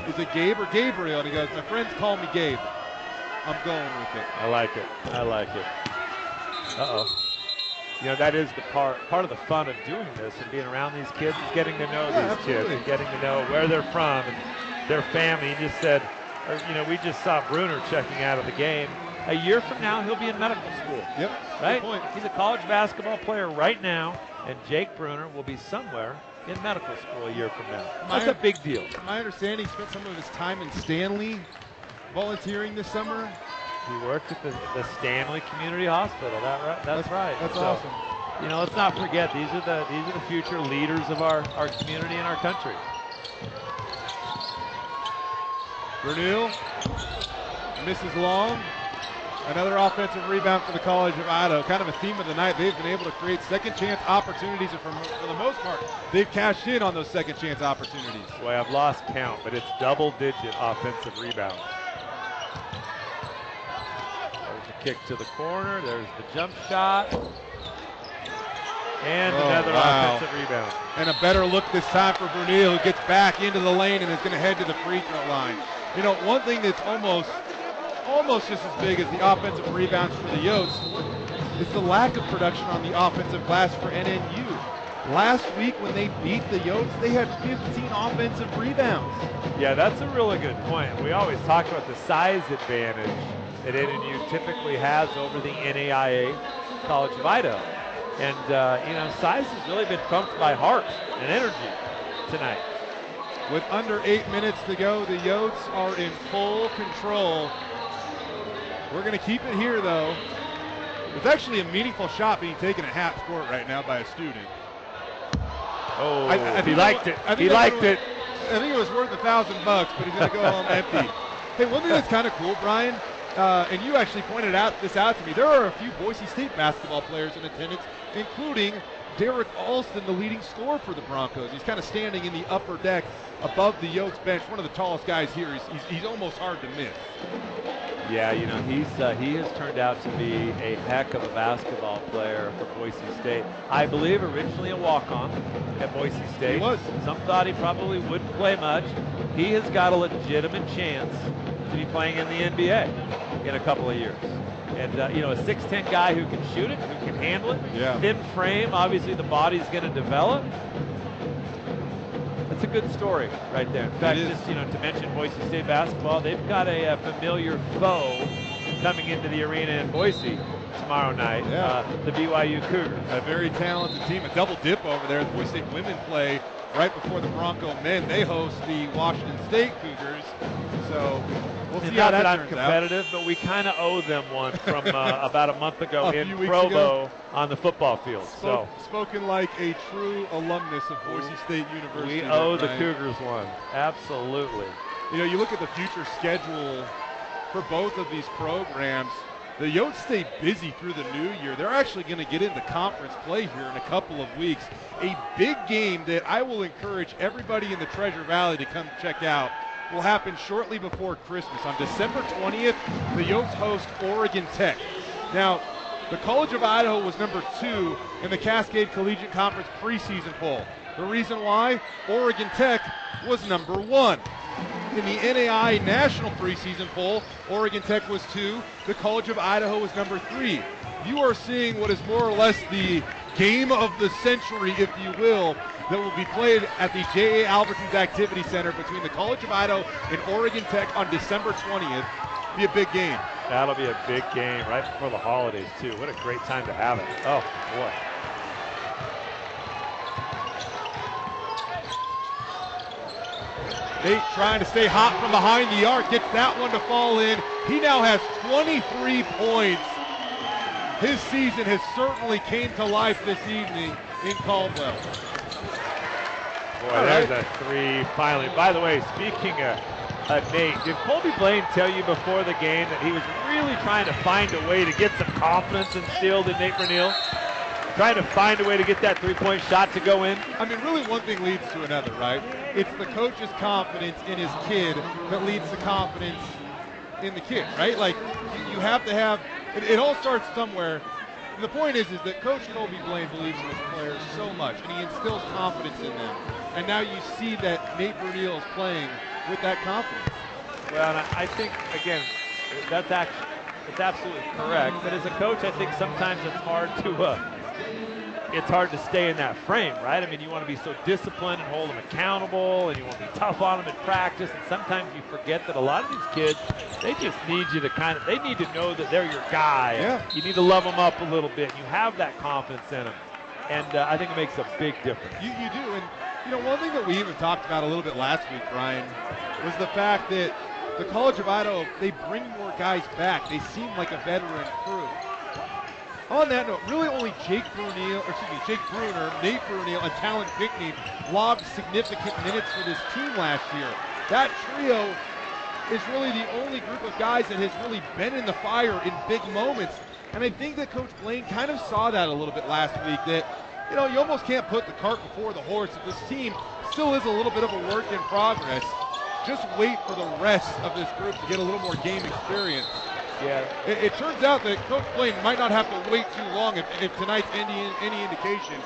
is it Gabe or Gabriel? And he goes, my friends call me Gabe. I'm going with it. I like it. I like it. Uh-oh. You know, that is the part of the fun of doing this and being around these kids is getting to know these kids and getting to know where they're from and their family. He just said, we just saw Bruner checking out of the game. A year from now, he'll be in medical school. Yep. Right? Good point. He's a college basketball player right now, and Jake Bruner will be somewhere in medical school a year from now. That's a big deal. My understanding, he spent some of his time in Stanley volunteering this summer. He worked at the Stanley Community Hospital. That's right. That's so, awesome. You know, let's not forget these are the future leaders of our community and our country. Bernil misses long. Another offensive rebound for the College of Idaho. Kind of a theme of the night. They've been able to create second chance opportunities, and for the most part, they've cashed in on those second chance opportunities. Boy, I've lost count, but it's double-digit offensive rebounds. There's a kick to the corner. There's the jump shot. And another offensive rebound. And a better look this time for Bernil, who gets back into the lane and is going to head to the free throw line. You know, one thing that's almost just as big as the offensive rebounds for the Yotes is the lack of production on the offensive glass for NNU. Last week when they beat the Yotes, they had 15 offensive rebounds. Yeah, that's a really good point. We always talk about the size advantage that NNU typically has over the NAIA College of Idaho. And, size has really been trumped by heart and energy tonight. With under 8 minutes to go, the Yotes are in full control. We're going to keep it here, though. There's actually a meaningful shot being taken at half court right now by a student. Oh, he liked it. He liked it. I think it was worth $1,000, but he's going to go home empty. Hey, one thing that's kind of cool, Brian, and you actually pointed this out to me, there are a few Boise State basketball players in attendance, including Derek Alston, the leading scorer for the Broncos. He's kind of standing in the upper deck above the Yotes bench, one of the tallest guys here. He's almost hard to miss. Yeah, he has turned out to be a heck of a basketball player for Boise State. I believe originally a walk-on at Boise State. He was. Some thought he probably wouldn't play much. He has got a legitimate chance to be playing in the NBA in a couple of years. And, a 6'10" guy who can shoot it, who can handle it. Yeah. Thin frame, obviously the body's going to develop. That's a good story right there. In fact, just, to mention Boise State basketball, they've got a familiar foe coming into the arena in Boise tomorrow night, the BYU Cougars. A very talented team, a double dip over there. The Boise State women play right before the Bronco men. They host the Washington State Cougars. So we'll see how that turns competitive, but we kind of owe them one from about a month ago in Provo on the football field. Spoken like a true alumnus of Boise State University. We owe the Cougars one. Absolutely. You look at the future schedule for both of these programs. The Yotes stay busy through the new year. They're actually going to get into conference play here in a couple of weeks. A big game that I will encourage everybody in the Treasure Valley to come check out will happen shortly before Christmas. On December 20th, the Yotes host Oregon Tech. Now, the College of Idaho was number 2 in the Cascade Collegiate Conference preseason poll. The reason why? Oregon Tech was number 1. In the NAIA National preseason poll, Oregon Tech was 2. The College of Idaho was number 3. You are seeing what is more or less the game of the century, if you will, that will be played at the J.A. Albertsons Activity Center between the College of Idaho and Oregon Tech on December 20th. Be a big game. That'll be a big game right before the holidays, too. What a great time to have it. Oh, boy. Nate trying to stay hot from behind the arc, gets that one to fall in. He now has 23 points. His season has certainly came to life this evening in Caldwell. Boy, there's a three finally. By the way, speaking of Nate, did Colby Blaine tell you before the game that he was really trying to find a way to get some confidence instilled in Nate Bernil? Trying to find a way to get that three-point shot to go in? I mean, really one thing leads to another, right? It's the coach's confidence in his kid that leads to confidence in the kid, right? Like, you have to have, it all starts somewhere. The point is that Coach Colby Blaine believes in his players so much, and he instills confidence in them. And now you see that Nate Bernil is playing with that confidence. Well, and I think, again, it's absolutely correct. But as a coach, I think sometimes it's hard to stay in that frame, right? I mean, you want to be so disciplined and hold them accountable, and you want to be tough on them in practice, and sometimes you forget that a lot of these kids, they just need you to they need to know that they're your guy. Yeah. You need to love them up a little bit. You have that confidence in them, and I think it makes a big difference. You do, and you know, one thing that we even talked about a little bit last week, Brian, was the fact that the College of Idaho, they bring more guys back. They seem like a veteran crew. On that note, really only Jake Bruner, Nate Brunel, and Talan Pinkney logged significant minutes for this team last year. That trio is really the only group of guys that has really been in the fire in big moments. And I think that Coach Blaine kind of saw that a little bit last week, that, you know, you almost can't put the cart before the horse. If this team still is a little bit of a work in progress, just wait for the rest of this group to get a little more game experience. Yeah. It turns out that Coach Blaine might not have to wait too long if tonight's any indication.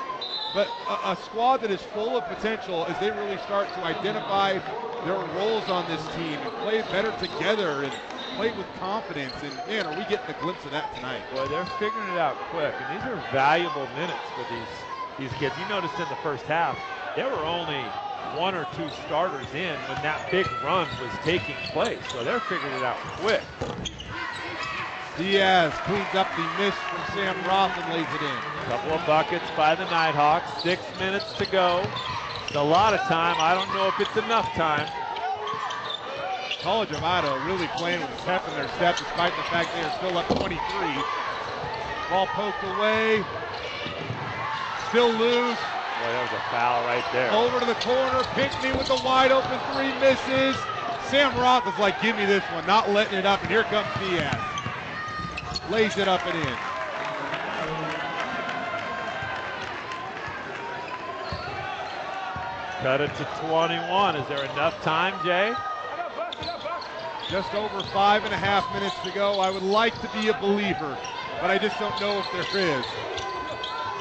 But a squad that is full of potential as they really start to identify their roles on this team and play better together and play with confidence. And, man, are we getting a glimpse of that tonight? Boy, they're figuring it out quick. And these are valuable minutes for these kids. You noticed in the first half, there were only one or two starters in when that big run was taking place. So they're figuring it out quick. Diaz cleans up the miss from Sam Roth and lays it in. Couple of buckets by the Nighthawks. 6 minutes to go. It's a lot of time. I don't know if it's enough time. College of Idaho really playing with a pep in their step despite the fact they are still up 23. Ball poked away. Still loose. Boy, that was a foul right there. Over to the corner. Pinkney with the wide open three, misses. Sam Roth is like, give me this one, not letting it up. And here comes Diaz. Lays it up and in. Cut it to 21. Is there enough time, Jay? Just over 5.5 minutes to go. I would like to be a believer, but I just don't know if there is.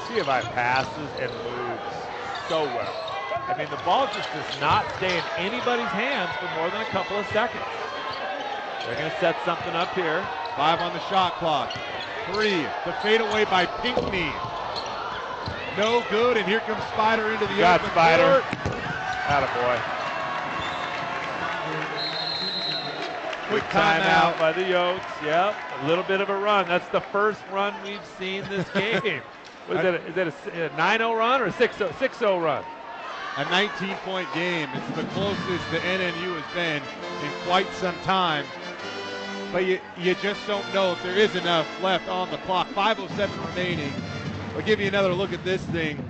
See if I passes and moves so well. I mean, the ball just does not stay in anybody's hands for more than a couple of seconds. They're going to set something up here. 5 on the shot clock. 3, the fadeaway by Pinkney. No good, and here comes Spider into the Got open Spider. court. Attaboy. Quick timeout by the Yotes. Yep, a little bit of a run. That's the first run we've seen this game. Is that a 9-0 run or a 6-0 run? A 19-point game. It's the closest the NNU has been in quite some time. But you just don't know if there is enough left on the clock. 5:07 remaining. We'll give you another look at this thing.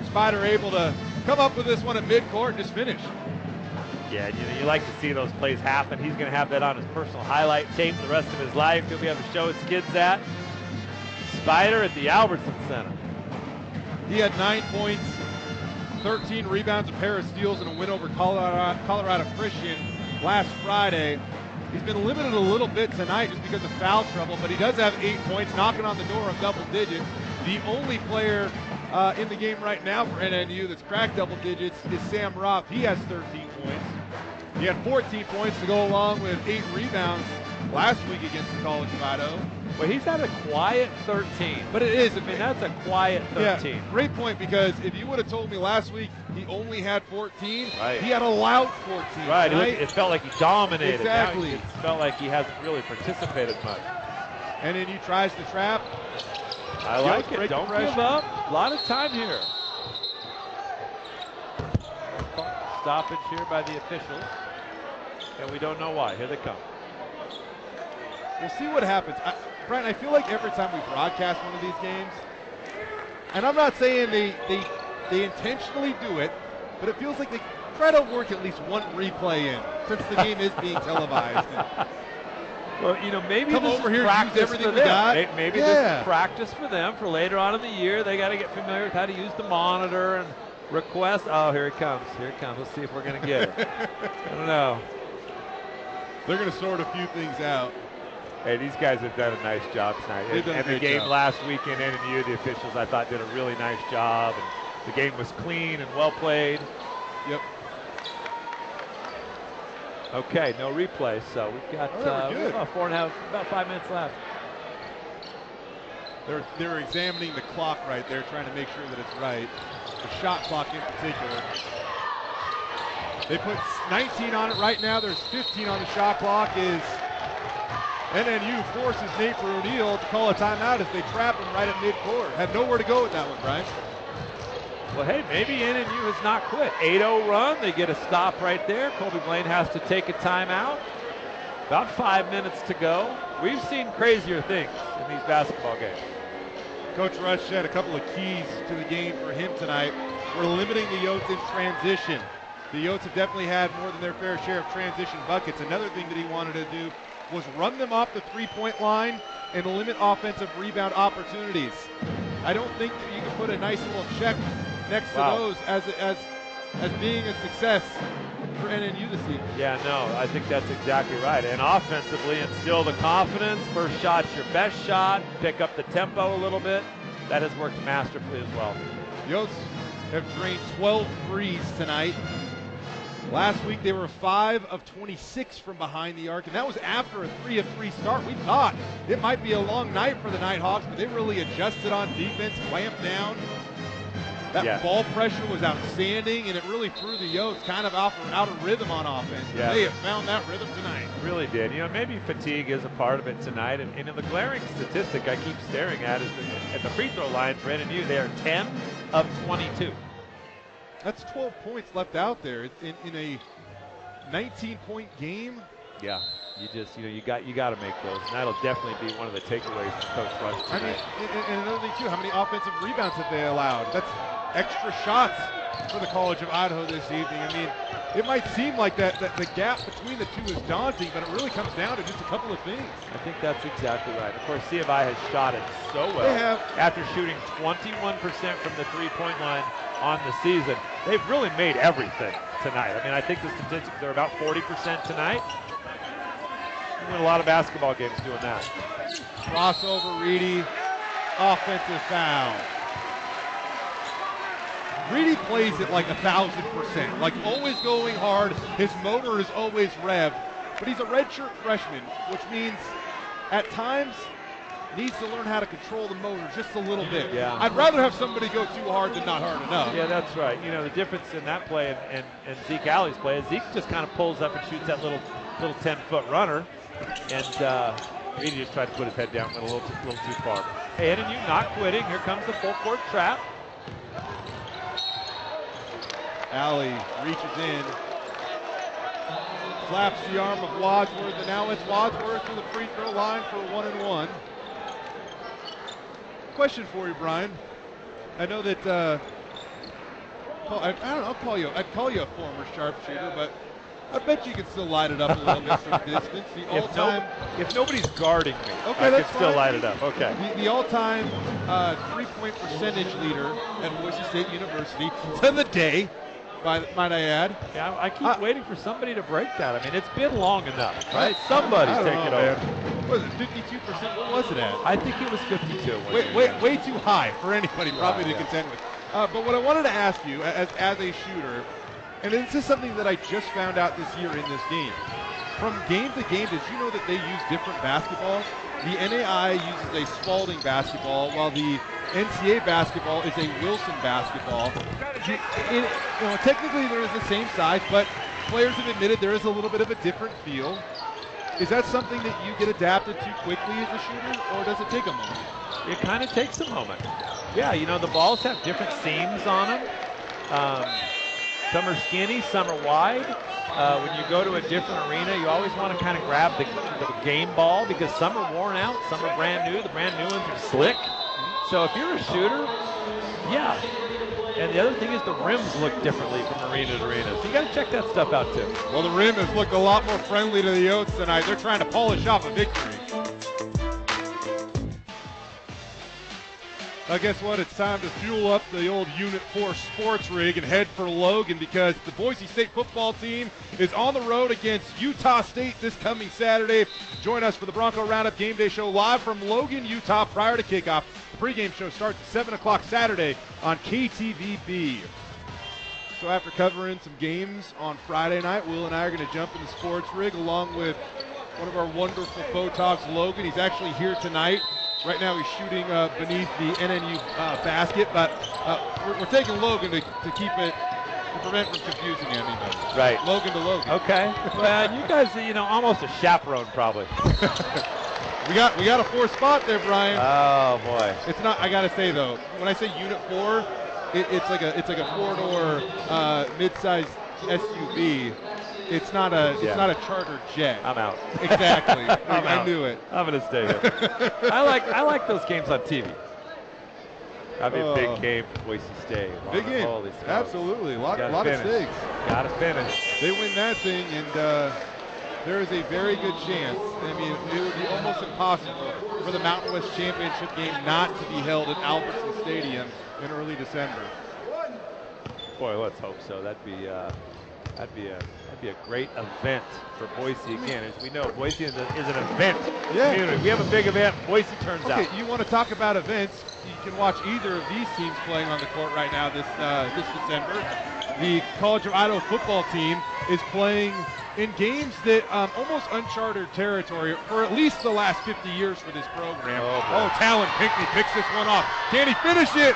Spider able to come up with this one at midcourt and just finish. Yeah, you like to see those plays happen. He's going to have that on his personal highlight tape the rest of his life. He'll be able to show his kids that. Spider at the Albertson Center. He had 9 points, 13 rebounds, a pair of steals, and a win over Colorado Christian last Friday. He's been limited a little bit tonight just because of foul trouble, but he does have 8 points, knocking on the door of double digits. The only player in the game right now for NNU that's cracked double digits is Sam Roth. He has 13 points. He had 14 points to go along with 8 rebounds last week against the College of Idaho. Well, he's had a quiet 13. But it is. I mean, that's a quiet 13. Yeah, great point, because if you would have told me last week he only had 14, right. He had allowed 14. Right. It felt like he dominated. Exactly. Now it felt like he hasn't really participated much. And then he tries to trap. I like it. Don't give up. A lot of time here. Stoppage here by the officials. And we don't know why. Here they come. We'll see what happens. Brian, I feel like every time we broadcast one of these games, and I'm not saying they intentionally do it, but it feels like they try to work at least one replay in, since the game is being televised. Well, you know, maybe come this over is here, practice use everything for we them. got. Maybe this is practice for them for later on in the year. They got to get familiar with how to use the monitor and request. Oh, here it comes. Here it comes. Let's see if we're going to get it. I don't know. They're going to sort a few things out. Hey, these guys have done a nice job tonight. And the game last week in NNU, the officials, I thought, did a really nice job. And the game was clean and well played. Yep. Okay, no replay, so we've got about 5 minutes left. They're examining the clock right there, trying to make sure that it's right. The shot clock in particular. They put 19 on it right now. There's 15 on the shot clock. Is NNU forces Nate O'Neill to call a timeout as they trap him right at midcourt. Had nowhere to go with that one, Brian. Well, hey, maybe NNU has not quit. 8-0 run. They get a stop right there. Colby Blaine has to take a timeout. About 5 minutes to go. We've seen crazier things in these basketball games. Coach Rush said a couple of keys to the game for him tonight. We're limiting the Yotes in transition. The Yotes have definitely had more than their fair share of transition buckets. Another thing that he wanted to do was run them off the three-point line and limit offensive rebound opportunities. I don't think that you can put a nice little check next to those as being a success for NNU this evening. Yeah, no, I think that's exactly right. And offensively, instill the confidence. First shot's your best shot. Pick up the tempo a little bit. That has worked masterfully as well. Yotes have drained 12 threes tonight. Last week they were 5 of 26 from behind the arc, and that was after a 3 of 3 start. We thought it might be a long night for the Nighthawks, but they really adjusted on defense, clamped down. That ball pressure was outstanding, and it really threw the Yotes kind of out of rhythm on offense. Yeah. They have found that rhythm tonight. Really did. You know, maybe fatigue is a part of it tonight. And the glaring statistic I keep staring at is at the free throw line for NNU. They are 10 of 22. That's 12 points left out there in a 19-point game. Yeah. You got to make those, and that'll definitely be one of the takeaways from Coach Rush tonight. I mean, and another thing too, how many offensive rebounds have they allowed? That's extra shots for the College of Idaho this evening. I mean, it might seem like that the gap between the two is daunting, but it really comes down to just a couple of things. I think that's exactly right. Of course, C of I has shot it so well. They have. After shooting 21% from the three-point line on the season, they've really made everything tonight. I mean, I think the statistics are about 40% tonight. You win a lot of basketball games doing that. Crossover, Reedy, offensive foul. Reedy plays it like 1,000%, like always going hard. His motor is always revved, but he's a redshirt freshman, which means at times needs to learn how to control the motor just a little bit. Yeah. I'd rather have somebody go too hard than not hard enough. Yeah, that's right. You know, the difference in that play and Zeke Alley's play is Zeke just kind of pulls up and shoots that little 10-foot runner, and Reedy just tried to put his head down, went a little too far. Hey, NNU not quitting. Here comes the full court trap. Alley reaches in, slaps the arm of Wadsworth, and now it's Wadsworth to the free throw line for a 1-and-1. Question for you, Brian. I know that I don't know. I'd call you a former sharpshooter, but I bet you can still light it up a little bit from distance. If nobody's guarding me, okay, I can still light it up. Okay. The all-time three-point percentage leader at Boise State University to the day, might I add. Yeah, I keep waiting for somebody to break that. I mean, it's been long enough, right? Somebody's taking it over. What was it, 52%? What was it at? I think it was 52. Way too high for anybody probably to contend with. But what I wanted to ask you, as a shooter, And this is something that I just found out this year in this game. From game to game, did you know that they use different basketball? The NAI uses a Spalding basketball, while the NCAA basketball is a Wilson basketball. Technically they're the same size, but players have admitted there is a little bit of a different feel. Is that something that you get adapted to quickly as a shooter, or does it take a moment? It kind of takes a moment. Yeah, the balls have different seams on them. Some are skinny, some are wide. When you go to a different arena, you always want to kind of grab the game ball because some are worn out, some are brand new. The brand new ones are slick. So if you're a shooter, yeah. And the other thing is the rims look differently from arena to arena. So you got to check that stuff out too. Well, the rim has looked a lot more friendly to the Yotes tonight. They're trying to polish off a victory. Guess what? It's time to fuel up the old Unit 4 sports rig and head for Logan because the Boise State football team is on the road against Utah State this coming Saturday. Join us for the Bronco Roundup Game Day Show live from Logan, Utah prior to kickoff. The pregame show starts at 7 o'clock Saturday on KTVB. So after covering some games on Friday night, Will and I are going to jump in the sports rig along with one of our wonderful Photogs, Logan. He's actually here tonight. Right now he's shooting beneath the NNU basket, but we're taking Logan to keep it, to prevent from confusing anybody. Right. Logan to Logan. Okay. Well, you guys, almost a chaperone probably. we got a 4 spot there, Brian. Oh boy. It's not. I gotta say though, when I say Unit 4, it's like a 4-door mid-sized SUV. It's not a charter jet. I'm out. Exactly. I knew it. I'm gonna stay here. I like those games on TV. That'd be a big game for Boise State. Big game. Holy smokes. Absolutely. A lot of stakes. Gotta finish. They win that thing, and there is a very good chance. I mean, it would be almost impossible for the Mountain West Championship game not to be held at Albertson Stadium in early December. Boy, let's hope so. That'd be a great event for Boise again. As we know, Boise is an event community. We have a big event, Boise turns out. Okay, you want to talk about events, you can watch either of these teams playing on the court right now this December. The College of Idaho football team is playing in games that almost uncharted territory for at least the last 50 years for this program. Oh, Talan Pinkney picks this one off. Can he finish it?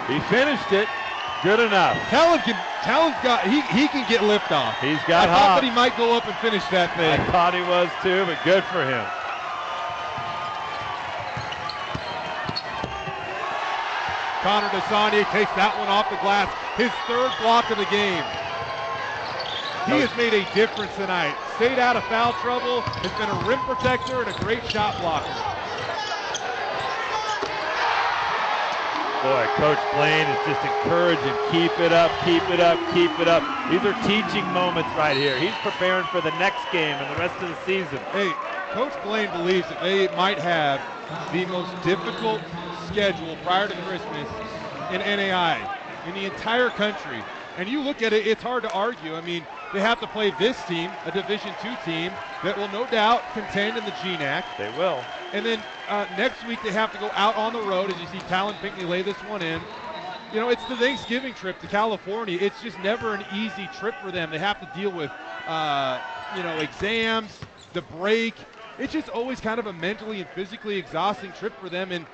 He finished it. Good enough. Talan's got he can get liftoff. He's got I thought that he might go up and finish that thing. I thought he was too, but good for him. Connor Desanier takes that one off the glass. His 3rd block of the game. He has made a difference tonight. Stayed out of foul trouble, has been a rim protector and a great shot blocker. Boy, Coach Blaine is just encouraging, keep it up, keep it up, keep it up. These are teaching moments right here. He's preparing for the next game and the rest of the season. Hey, Coach Blaine believes that they might have the most difficult schedule prior to Christmas in NAI, in the entire country. And you look at it, it's hard to argue. I mean, they have to play this team, a Division II team, that will no doubt contend in the GNAC. They will. And then next week they have to go out on the road, as you see Talan Pinkney lay this one in. It's the Thanksgiving trip to California. It's just never an easy trip for them. They have to deal with, exams, the break. It's just always kind of a mentally and physically exhausting trip for them. And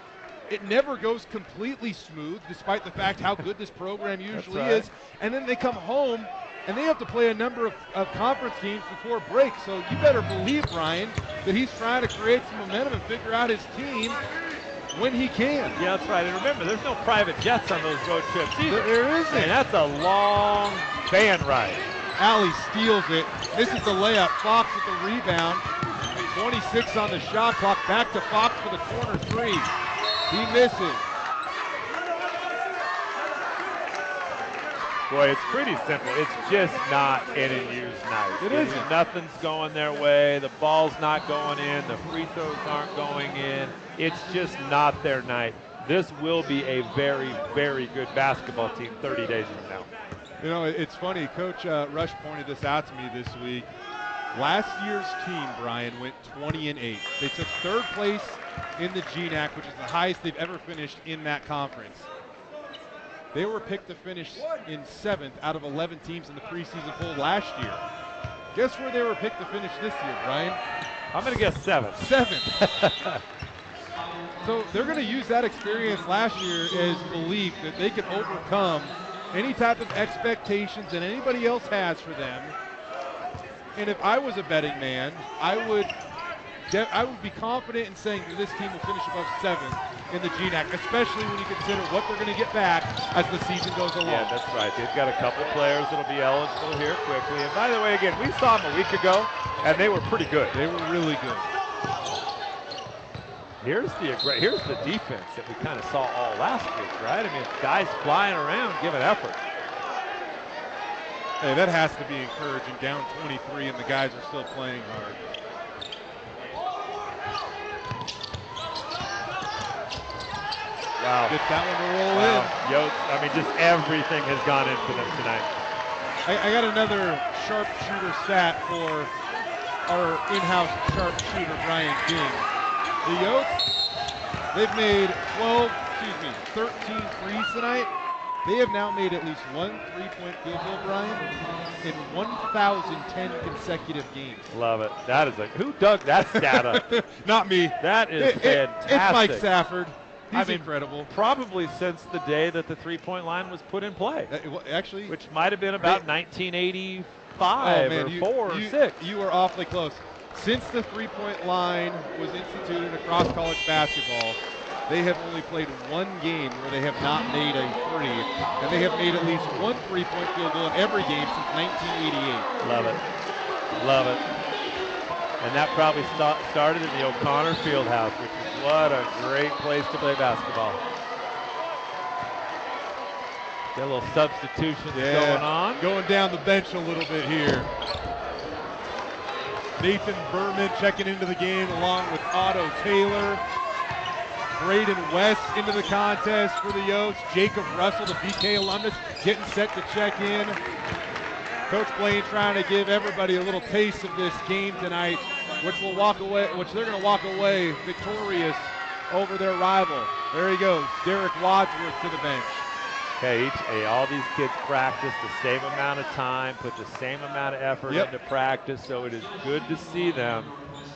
it never goes completely smooth, despite the fact how good this program usually is. And then they come home, and they have to play a number of conference games before break. So you better believe, Ryan, that he's trying to create some momentum and figure out his team when he can. Yeah, that's right. And remember, there's no private jets on those road trips either. There isn't. And that's a long van ride. Allie steals it. Misses the layup. Fox with the rebound. 26 on the shot clock. Back to Fox for the corner 3. He misses. Boy, it's pretty simple. It's just not NNU's night. It isn't. Nothing's going their way. The ball's not going in. The free throws aren't going in. It's just not their night. This will be a very, very good basketball team 30 days from now. It's funny. Coach Rush pointed this out to me this week. Last year's team, Brian, went 20-8. They took 3rd place in the GNAC, which is the highest they've ever finished in that conference. They were picked to finish in 7th out of 11 teams in the preseason poll last year. Guess where they were picked to finish this year, Brian? I'm going to guess 7th. 7th. So they're going to use that experience last year as belief that they can overcome any type of expectations that anybody else has for them. And if I was a betting man, I would be confident in saying that this team will finish above 7th in the GNAC, especially when you consider what they're going to get back as the season goes along. Yeah, that's right. They've got a couple players that'll be eligible here quickly. And by the way, again, we saw them a week ago, and they were pretty good. They were really good. Here's the defense that we kind of saw all last week, right? I mean, guys flying around, giving effort. Hey, that has to be encouraging. Down 23, and the guys are still playing hard. Wow. Get that one to roll in. Yotes, I mean, just everything has gone in for them tonight. I got another sharpshooter stat for our in-house sharpshooter, Brian King. The Yotes, they've made 13 threes tonight. They have now made at least one three-point field goal, Brian, in 1,010 consecutive games. Love it. That is who dug that stat up? Not me. That is fantastic. It's Mike Safford. He's incredible. Probably since the day that the three-point line was put in play. Actually, which might have been about 1985 or 4 or 6. You were awfully close. Since the three-point line was instituted across college basketball, they have only played one game where they have not made a three, and they have made at least one three-point field goal in every game since 1988. Love it. Love it. And that probably started in the O'Connor Fieldhouse, which is what a great place to play basketball. Got a little substitution going on. Going down the bench a little bit here. Nathan Berman checking into the game along with Otto Taylor. Braden West into the contest for the Yotes. Jacob Russell, the BK alumnus, getting set to check in. Coach Blaine trying to give everybody a little taste of this game tonight, which they're going to walk away victorious over their rival. There he goes, Derek Wadsworth to the bench. Okay, all these kids practice the same amount of time, put the same amount of effort into practice, so it is good to see them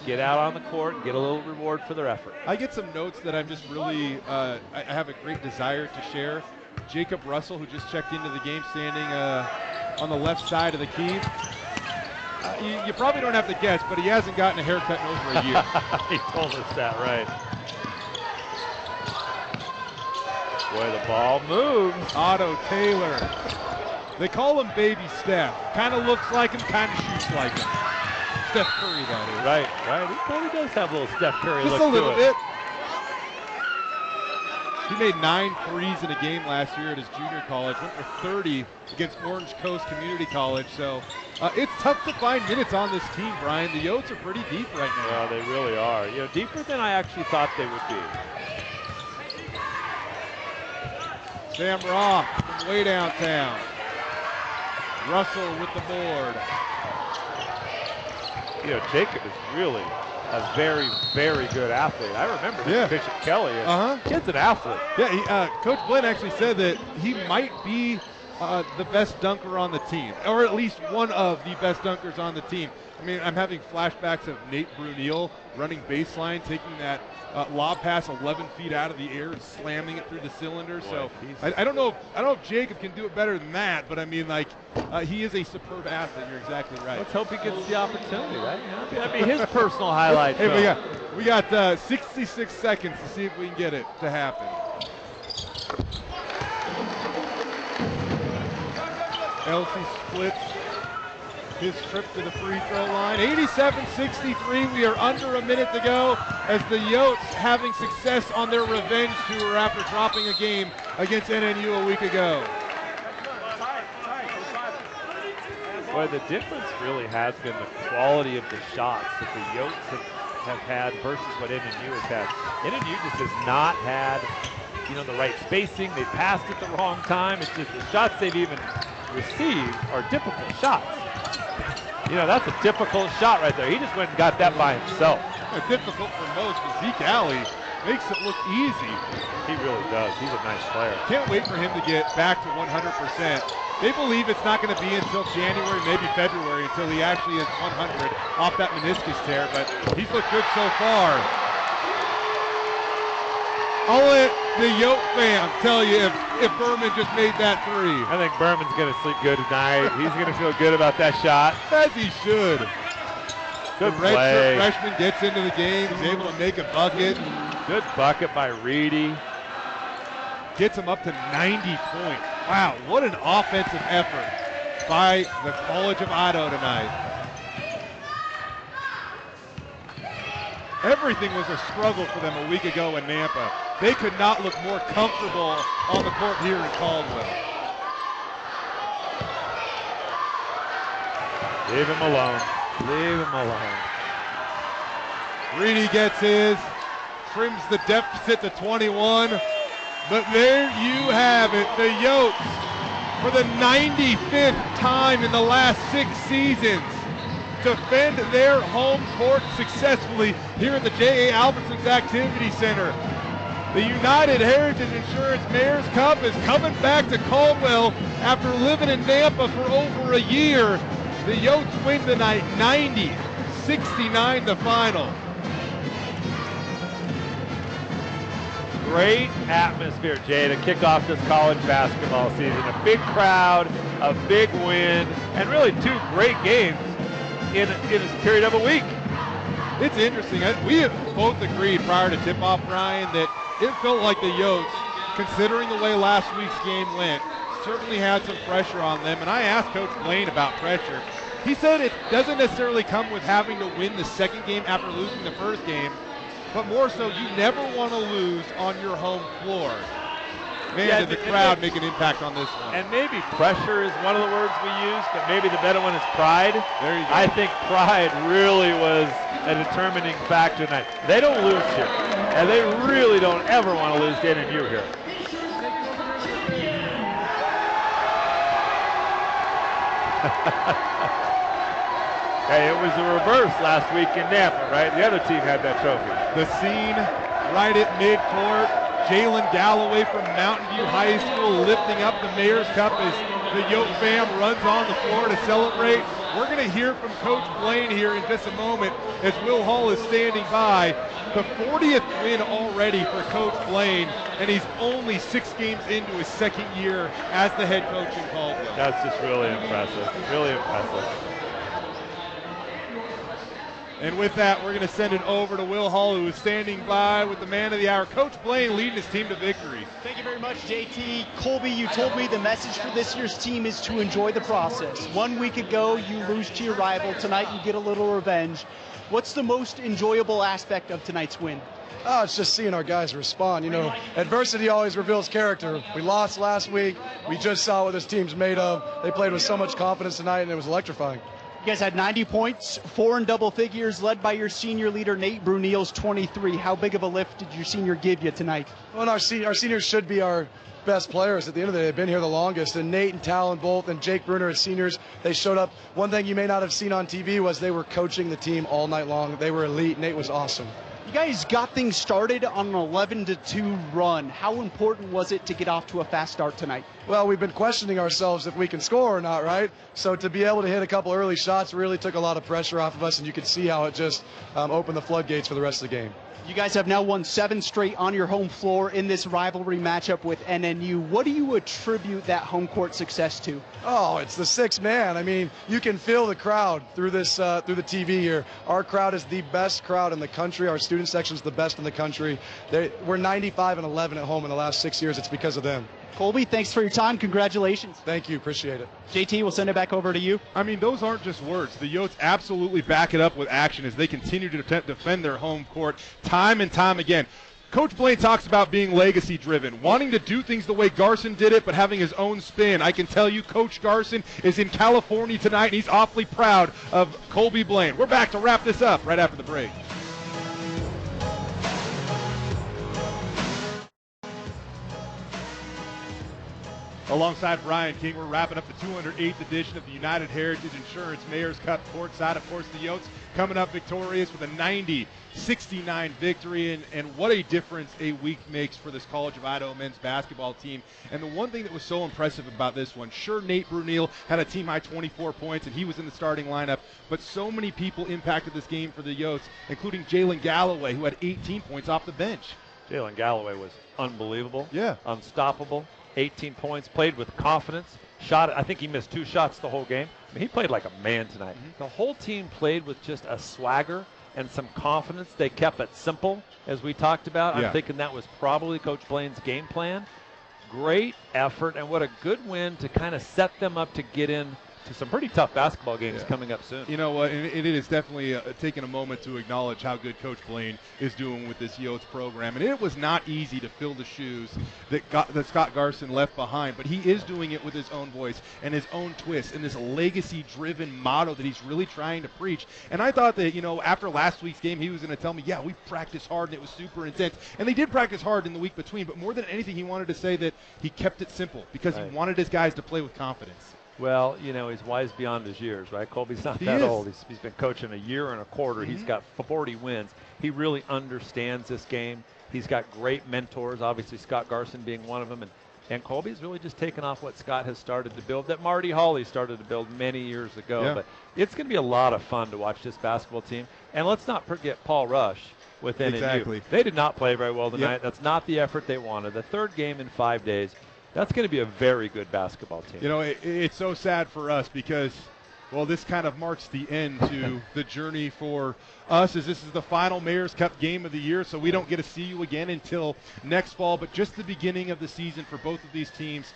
get out on the court and get a little reward for their effort. I get some notes that I'm just really, I have a great desire to share. Jacob Russell, who just checked into the game, standing on the left side of the key. You probably don't have to guess, but he hasn't gotten a haircut in over a year. He told us that, right. Boy, the ball moves. Otto Taylor. They call him Baby Steph. Kind of looks like him, kind of shoots like him. Steph Curry, that is. Right. He probably does have a little Steph Curry look to it. Just a little bit. He made 9 threes in a game last year at his junior college. Went for 30 against Orange Coast Community College. So it's tough to find minutes on this team, Brian. The Yotes are pretty deep right now. Yeah, they really are. Deeper than I actually thought they would be. Sam Roth from way downtown. Russell with the board. Jacob is really a very, very good athlete. I remember him Bishop Kelly. Kid's an athlete. Yeah, Coach Glenn actually said that he might be the best dunker on the team, or at least one of the best dunkers on the team. I mean, I'm having flashbacks of Nate Bruneel running baseline, taking that lob pass 11 feet out of the air and slamming it through the cylinder. Boy, so I don't know if Jacob can do it better than that, but I mean, he is a superb athlete. You're exactly right. Let's hope he gets the opportunity, right? That'd be his personal highlight. Hey, we got 66 seconds to see if we can get it to happen. Elsie splits his trip to the free throw line. 87-63. We are under a minute to go as the Yotes having success on their revenge tour after dropping a game against NNU a week ago. Boy, the difference really has been the quality of the shots that the Yotes have had versus what NNU has had. NNU just has not had, the right spacing. They passed at the wrong time. It's just the shots they've even received are difficult shots. That's a difficult shot right there. He just went and got that by himself. Difficult for most, but Zeke Alley makes it look easy. He really does. He's a nice player. Can't wait for him to get back to 100%. They believe it's not going to be until January, maybe February, until he actually is 100 off that meniscus tear, but he's looked good so far. I'll let the Yote fam tell you if Berman just made that three. I think Berman's going to sleep good tonight. He's going to feel good about that shot. As he should. Good the play. redshirt freshman gets into the game. He's able to make a bucket. Good bucket by Reedy. Gets him up to 90 points. Wow, what an offensive effort by the College of Idaho tonight. Everything was a struggle for them a week ago in Nampa. They could not look more comfortable on the court here in Caldwell. Leave him alone. Leave him alone. Reedy gets his, trims the deficit to 21. But there you have it, the Yotes, for the 95th time in the last 6 seasons, defend their home court successfully here at the J.A. Albertsons Activity Center. The United Heritage Insurance Mayor's Cup is coming back to Caldwell after living in Nampa for over a year. The Yotes win tonight 90-69 the final. Great atmosphere, Jay, to kick off this college basketball season. A big crowd, a big win, and really 2 great games in a period of a week. It's interesting. We have both agreed prior to tip-off, Brian, that it felt like the Yotes, considering the way last week's game went, certainly had some pressure on them. And I asked Coach Blaine about pressure. He said it doesn't necessarily come with having to win the second game after losing the first game, but more so you never want to lose on your home floor. Man, did the crowd make an impact on this one. And maybe pressure is one of the words we use, but maybe the better one is pride. There you go. I think pride really was a determining factor tonight. They don't lose here, and they really don't ever want to lose to NNU here. Hey, it was the reverse last week in Nampa, right? The other team had that trophy. The scene right at midcourt. Jalen Galloway from Mountain View High School lifting up the Mayor's Cup as the Yote fam runs on the floor to celebrate. We're going to hear from Coach Blaine here in just a moment as Will Hall is standing by. The 40th win already for Coach Blaine, and he's only 6 games into his second year as the head coach in Caldwell. That's just really impressive, really impressive. And with that, we're going to send it over to Will Hall, who is standing by with the man of the hour. Coach Blaine leading his team to victory. Thank you very much, JT. Colby, you told me the message for this year's team is to enjoy the process. 1 week ago, you lose to your rival. Tonight, you get a little revenge. What's the most enjoyable aspect of tonight's win? Oh, it's just seeing our guys respond. You know, adversity always reveals character. We lost last week. We just saw what this team's made of. They played with so much confidence tonight, and it was electrifying. You guys had 90 points, 4 in double figures, led by your senior leader, Nate Brunel's 23. How big of a lift did your senior give you tonight? Well, our seniors should be our best players. At the end of the day, they've been here the longest. And Nate and Talan both, and Jake Bruner as seniors, they showed up. One thing you may not have seen on TV was they were coaching the team all night long. They were elite. Nate was awesome. You guys got things started on an 11-2 run. How important was it to get off to a fast start tonight? Well, we've been questioning ourselves if we can score or not, right? So to be able to hit a couple early shots really took a lot of pressure off of us, and you could see how it just opened the floodgates for the rest of the game. You guys have now won 7 straight on your home floor in this rivalry matchup with NNU. What do you attribute that home court success to? Oh, it's the 6th man. I mean, you can feel the crowd through this through the TV here. Our crowd is the best crowd in the country. Our student section is the best in the country. We're 95-11 at home in the last 6 years. It's because of them. Colby, thanks for your time. Congratulations. Thank you. Appreciate it. JT, we'll send it back over to you. I mean, those aren't just words. The Yotes absolutely back it up with action as they continue to defend their home court time and time again. Coach Blaine talks about being legacy-driven, wanting to do things the way Garson did it, but having his own spin. I can tell you Coach Garson is in California tonight, and he's awfully proud of Colby Blaine. We're back to wrap this up right after the break. Alongside Brian King, we're wrapping up the 208th edition of the United Heritage Insurance Mayor's Cup courtside. Of course, the Yotes coming up victorious with a 90-69 victory, and what a difference a week makes for this College of Idaho men's basketball team. And the one thing that was so impressive about this one, sure, Nate Brunel had a team-high 24 points, and he was in the starting lineup, but so many people impacted this game for the Yotes, including Jalen Galloway, who had 18 points off the bench. Jalen Galloway was unbelievable. Yeah. Unstoppable. 18 points, played with confidence. I think he missed 2 shots the whole game. I mean, he played like a man tonight. The whole team played with just a swagger and some confidence. They kept it simple, as we talked about. Yeah. I'm thinking that was probably Coach Blaine's game plan. Great effort, and what a good win to kind of set them up to get in to some pretty tough basketball games coming up soon. You know what, and it is definitely taking a moment to acknowledge how good Coach Blaine is doing with this Yotes program. And it was not easy to fill the shoes that Scott Garson left behind, but he is doing it with his own voice and his own twist and this legacy-driven motto that he's really trying to preach. And I thought that, after last week's game, he was going to tell me, yeah, we practiced hard and it was super intense. And they did practice hard in the week between, but more than anything, he wanted to say that he kept it simple because he wanted his guys to play with confidence. Well, he's wise beyond his years, right? Colby's not that old. He's been coaching a year and a quarter. He's got 40 wins. He really understands this game. He's got great mentors, obviously Scott Garson being one of them. And Colby's really just taken off what Scott has started to build, that Marty Hawley started to build many years ago. Yeah. But it's going to be a lot of fun to watch this basketball team. And let's not forget Paul Rush with NNU. Exactly. They did not play very well tonight. Yep. That's not the effort they wanted. The third game in 5 days. That's going to be a very good basketball team. It's so sad for us because, well, this kind of marks the end to the journey for us, as this is the final Mayor's Cup game of the year, so we don't get to see you again until next fall, but just the beginning of the season for both of these teams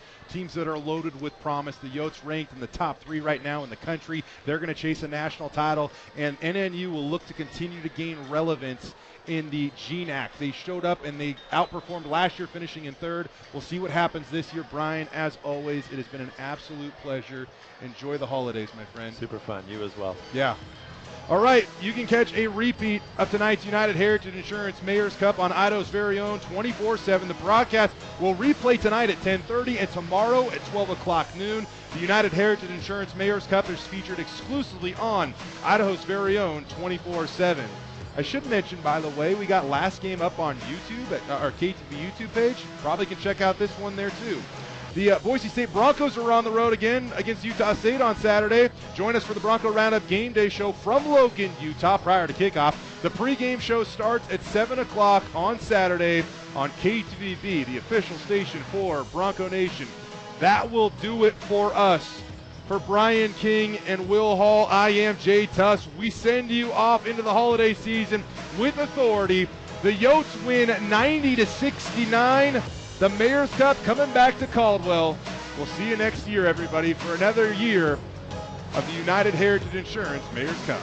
that are loaded with promise. The Yotes ranked in the top 3 right now in the country. They're going to chase a national title, and NNU will look to continue to gain relevance in the GNAC. They showed up and they outperformed last year, finishing in 3rd. We'll see what happens this year. Brian, as always, it has been an absolute pleasure. Enjoy the holidays, my friend. Super fun. You as well. Yeah. All right, you can catch a repeat of tonight's United Heritage Insurance Mayor's Cup on Idaho's very own 24/7. The broadcast will replay tonight at 10:30 and tomorrow at 12 o'clock noon. The United Heritage Insurance Mayor's Cup is featured exclusively on Idaho's very own 24/7. I should mention, by the way, we got last game up on YouTube at our KTV YouTube page. Probably can check out this one there too. The Boise State Broncos are on the road again against Utah State on Saturday. Join us for the Bronco Roundup Game Day Show from Logan, Utah, prior to kickoff. The pregame show starts at 7 o'clock on Saturday on KTVB, the official station for Bronco Nation. That will do it for us. For Brian King and Will Hall, I am Jay Tuss. We send you off into the holiday season with authority. The Yotes win 90-69. The Mayor's Cup coming back to Caldwell. We'll see you next year, everybody, for another year of the United Heritage Insurance Mayor's Cup.